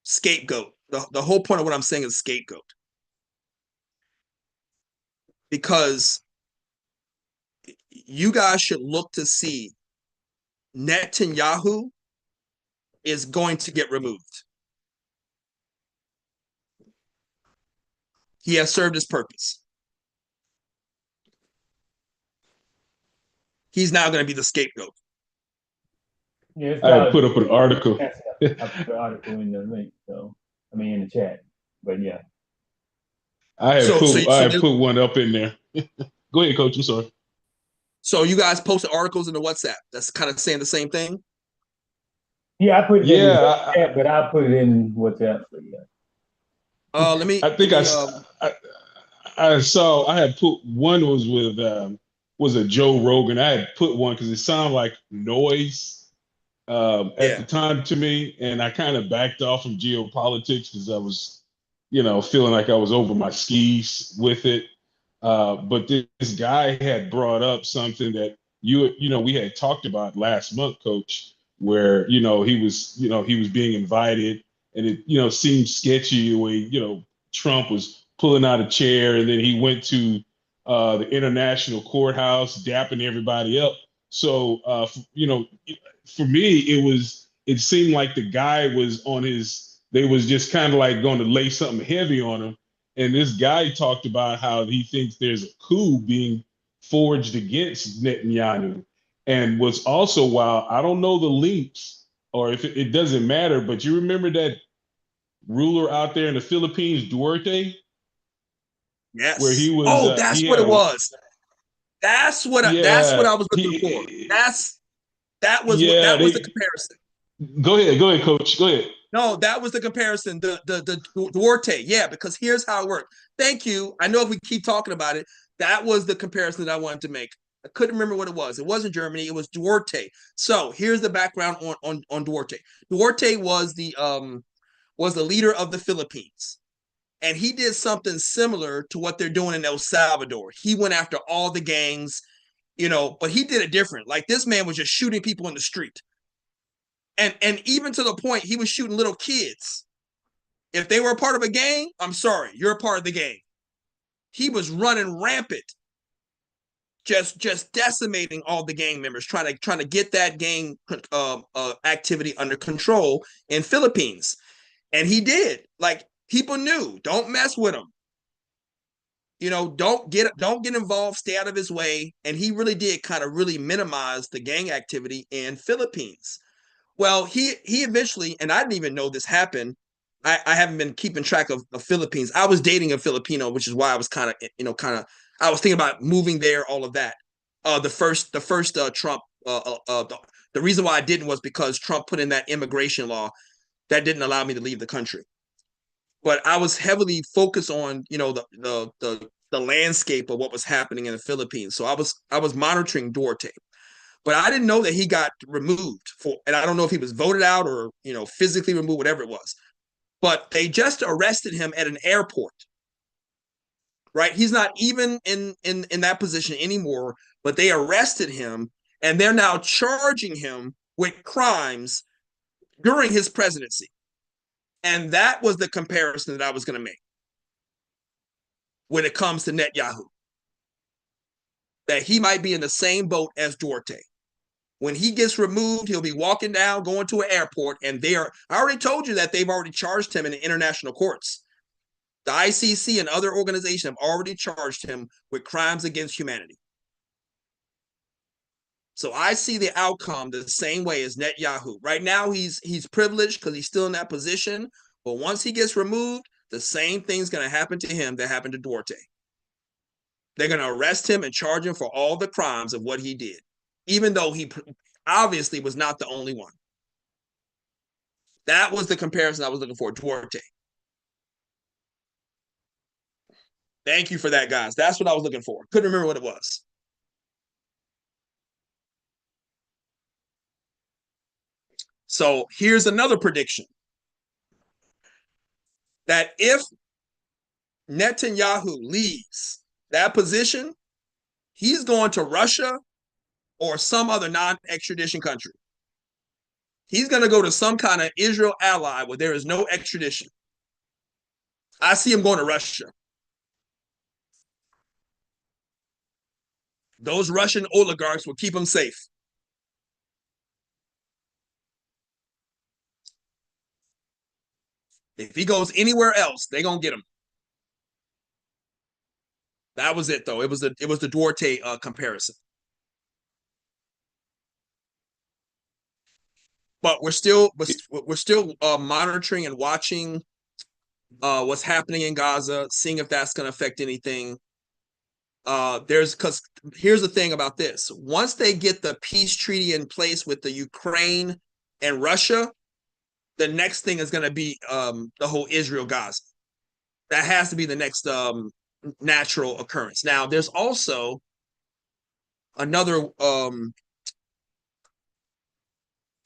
scapegoat. The whole point of what I'm saying is scapegoat. Because you guys should look to see Netanyahu is going to get removed. He has served his purpose. He's now going to be the scapegoat. Yeah, I put up an article. I put the article in the link, in the chat. But yeah. I had put one up in there. Go ahead, Coach. I'm sorry. So you guys posted articles in the WhatsApp. That's kind of saying the same thing. Yeah, I put it in WhatsApp, but I put it in WhatsApp. So yeah. Let me. I think I saw. I had put one was a Joe Rogan. I had put one because it sounded like noise at the time to me, and I kind of backed off from geopolitics because I was, feeling like I was over my skis with it. But this guy had brought up something that we had talked about last month, Coach, where he was being invited, and it seemed sketchy the way Trump was pulling out a chair, and then he went to the international courthouse, dapping everybody up. So for me, it seemed like the guy was on they was just kind of like going to lay something heavy on him. And this guy talked about how he thinks there's a coup being forged against Netanyahu. And what's also wild, I don't know the links or if it doesn't matter, but you remember that ruler out there in the Philippines, Duarte? Yes. Where he was. That's what it was. That's what I was looking for. That was the comparison. Go ahead, Coach. Go ahead. No, that was the comparison. The Duarte, yeah, because here's how it worked. Thank you. I know if we keep talking about it, that was the comparison that I wanted to make. I couldn't remember what it was. It wasn't Germany. It was Duarte. So here's the background on Duarte. Duarte was the leader of the Philippines, and he did something similar to what they're doing in El Salvador. He went after all the gangs, but he did it different. Like this man was just shooting people in the street. And even to the point he was shooting little kids. If they were a part of a gang, I'm sorry, you're a part of the gang. He was running rampant, just decimating all the gang members, trying to get that gang activity under control in Philippines. And he did. Like people knew, don't mess with him. Don't get involved, stay out of his way. And he really did kind of really minimize the gang activity in Philippines. Well, he eventually, and I didn't even know this happened. I haven't been keeping track of Philippines. I was dating a Filipino, which is why I was kind of I was thinking about moving there, all of that. The first Trump, the reason why I didn't was because Trump put in that immigration law that didn't allow me to leave the country. But I was heavily focused on the landscape of what was happening in the Philippines. So I was monitoring Duarte. But I didn't know that he got removed and I don't know if he was voted out or, physically removed, whatever it was. But they just arrested him at an airport, right? He's not even in that position anymore, but they arrested him and they're now charging him with crimes during his presidency. And that was the comparison that I was going to make when it comes to Netanyahu, that he might be in the same boat as Duarte. When he gets removed, he'll be walking down, going to an airport, and I already told you that they've already charged him in the international courts. The ICC and other organizations have already charged him with crimes against humanity. So I see the outcome the same way as Netanyahu. Right now, he's privileged because he's still in that position, but once he gets removed, the same thing's going to happen to him that happened to Duarte. They're going to arrest him and charge him for all the crimes of what he did, even though he obviously was not the only one. That was the comparison I was looking for, Duarte. Thank you for that, guys. That's what I was looking for. Couldn't remember what it was. So here's another prediction. That if Netanyahu leaves that position, he's going to Russia or some other non-extradition country. He's going to go to some kind of Israel ally where there is no extradition. I see him going to Russia. Those Russian oligarchs will keep him safe. If he goes anywhere else, they're going to get him. That was it, though. It was the Duarte comparison. But we're still monitoring and watching what's happening in Gaza, seeing if that's going to affect anything. Because here's the thing about this: once they get the peace treaty in place with the Ukraine and Russia, the next thing is going to be the whole Israel-Gaza. That has to be the next natural occurrence. Now, there's also another.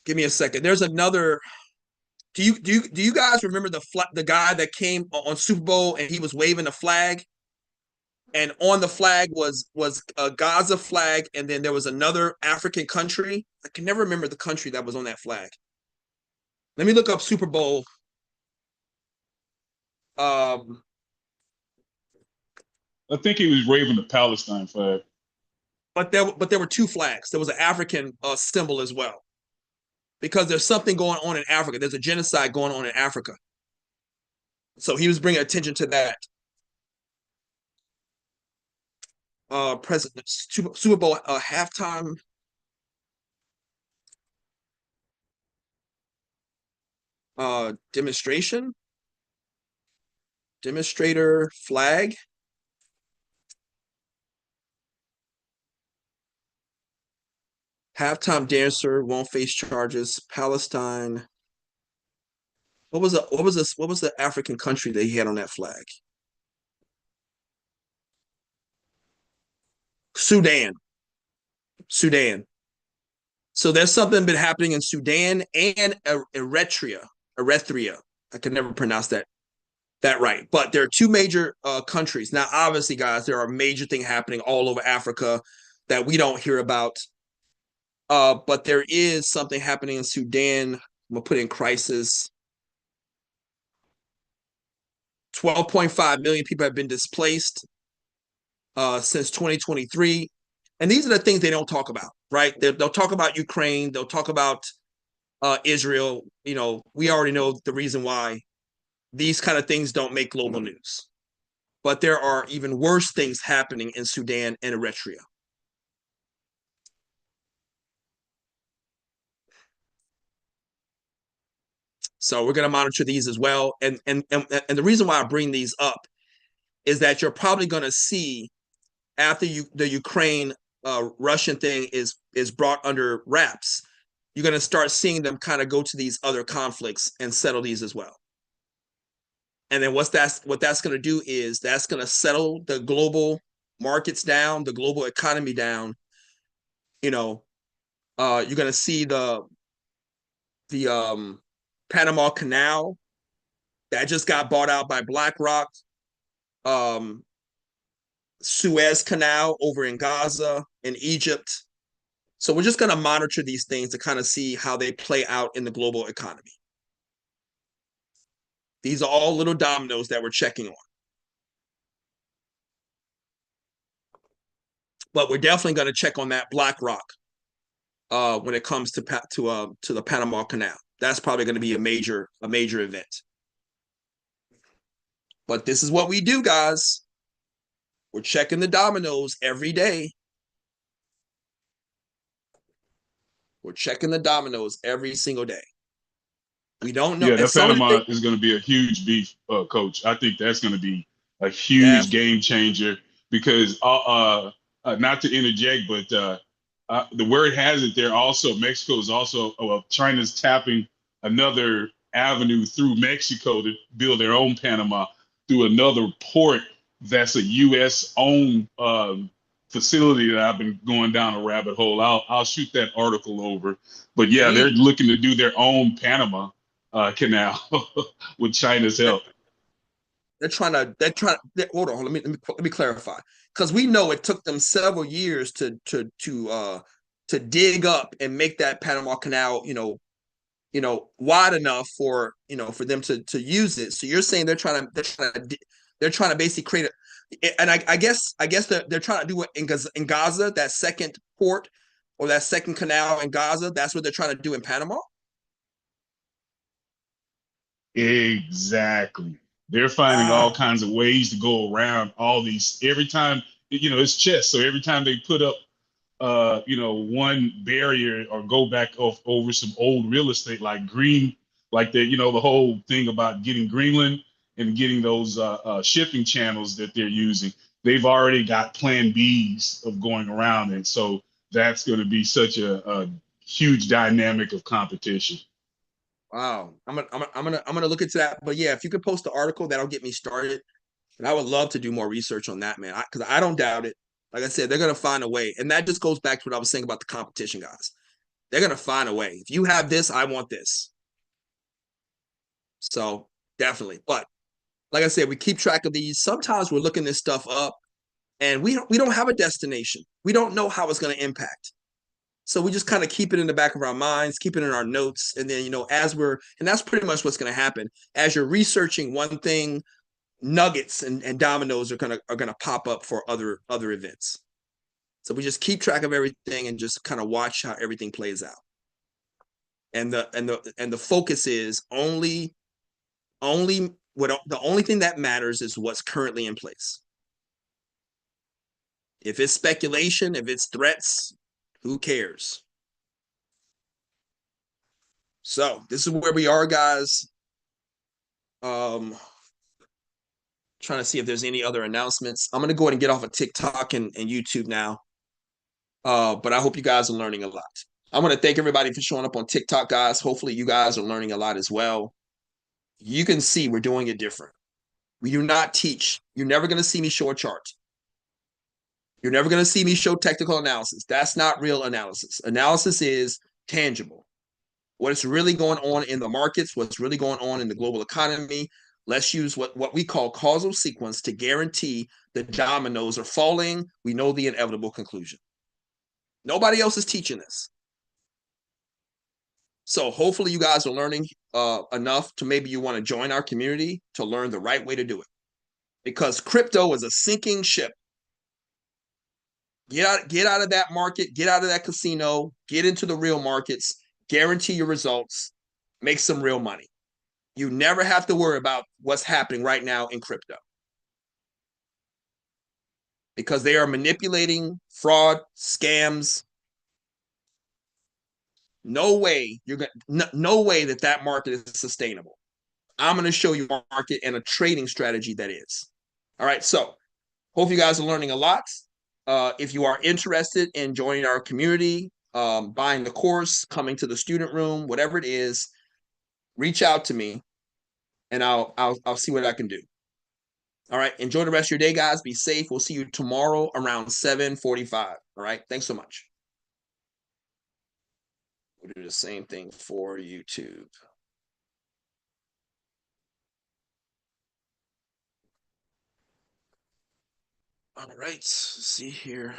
Give me a second. There's another. Do you guys remember the guy that came on Super Bowl and he was waving a flag? And on the flag was a Gaza flag, and then there was another African country. I can never remember the country that was on that flag. Let me look up Super Bowl. I think he was waving the Palestine flag. But there were two flags. There was an African symbol as well, because there's something going on in Africa. There's a genocide going on in Africa. So he was bringing attention to that. President Super Bowl halftime. Demonstrator flag. Halftime dancer won't face charges. Palestine. What was the African country that he had on that flag? Sudan. Sudan. So there's something been happening in Sudan and Eritrea. Eritrea. I can never pronounce that right. But there are two major countries. Now, obviously, guys, there are major things happening all over Africa that we don't hear about. But there is something happening in Sudan. I'm gonna put in crisis. 12.5 million people have been displaced since 2023. And these are the things they don't talk about, right? They'll talk about Ukraine. They'll talk about Israel. You know, we already know the reason why these kind of things don't make global news. But there are even worse things happening in Sudan and Eritrea. So we're going to monitor these as well. And the reason why I bring these up is that you're probably going to see after the Ukraine Russian thing is brought under wraps, you're going to start seeing them kind of go to these other conflicts and settle these as well. And then what that's going to do is that's going to settle the global markets down, the global economy down. You know, you're going to see the Panama Canal that just got bought out by BlackRock. Suez Canal over in Gaza, in Egypt. So we're just going to monitor these things to kind of see how they play out in the global economy. These are all little dominoes that we're checking on. But we're definitely going to check on that BlackRock when it comes to the Panama Canal. That's probably going to be a major event. But this is what we do, guys. We're checking the dominoes every day. We're checking the dominoes every single day. We don't know. Yeah, that Panama is going to be a huge beef, Coach. I think that's going to be a huge game changer because, not to interject, but the word has it there also, Mexico is also, China's tapping another avenue through Mexico to build their own Panama through another port that's a U.S.-owned facility that I've been going down a rabbit hole. I'll shoot that article over. But yeah, they're looking to do their own Panama canal with China's help. Hold on, let me clarify. Because we know it took them several years to dig up and make that Panama Canal, wide enough for them to use it. So you're saying they're trying to basically create and I guess they're trying to do it in Gaza, that second port or that second canal in Gaza. That's what they're trying to do in Panama. Exactly. They're finding all kinds of ways to go around all these. Every time, it's chess. So every time they put up, one barrier or go back over some old real estate like the whole thing about getting Greenland and getting those shipping channels that they're using. They've already got plan Bs of going around it. So that's going to be such a huge dynamic of competition. Wow, I'm gonna look into that. But yeah, if you could post the article, that'll get me started. And I would love to do more research on that, man. Because I don't doubt it. Like I said, they're gonna find a way, and that just goes back to what I was saying about the competition, guys. They're gonna find a way. If you have this, I want this. So definitely. But like I said, we keep track of these. Sometimes we're looking this stuff up, and we don't have a destination. We don't know how it's gonna impact. So we just kind of keep it in the back of our minds, keep it in our notes. And then, and that's pretty much what's going to happen. As you're researching one thing, nuggets and dominoes are gonna pop up for other events. So we just keep track of everything and just kind of watch how everything plays out. And the focus is the only thing that matters is what's currently in place. If it's speculation, if it's threats, who cares? So this is where we are, guys. Trying to see if there's any other announcements. I'm gonna go ahead and get off of TikTok and YouTube now. But I hope you guys are learning a lot. I want to thank everybody for showing up on TikTok, guys. Hopefully you guys are learning a lot as well. you can see we're doing it different. We do not teach. You're never going to see me show a chart. You're never going to see me show technical analysis. That's not real analysis. Analysis is tangible. What is really going on in the markets, what's really going on in the global economy. Let's use what we call causal sequence to guarantee the dominoes are falling. We know the inevitable conclusion. Nobody else is teaching this. So hopefully you guys are learning enough to maybe you want to join our community to learn the right way to do it. Because crypto is a sinking ship. Get out of that market, get out of that casino, get into the real markets, guarantee your results, make some real money. You never have to worry about what's happening right now in crypto. Because they are manipulating, fraud, scams. No way no way that market is sustainable. I'm going to show you a market and a trading strategy that is. All right, so hope you guys are learning a lot. If you are interested in joining our community, buying the course, coming to the student room, whatever it is, reach out to me, and I'll see what I can do. All right, enjoy the rest of your day, guys. Be safe. We'll see you tomorrow around 7:45. All right, thanks so much. We'll do the same thing for YouTube. All right, see here.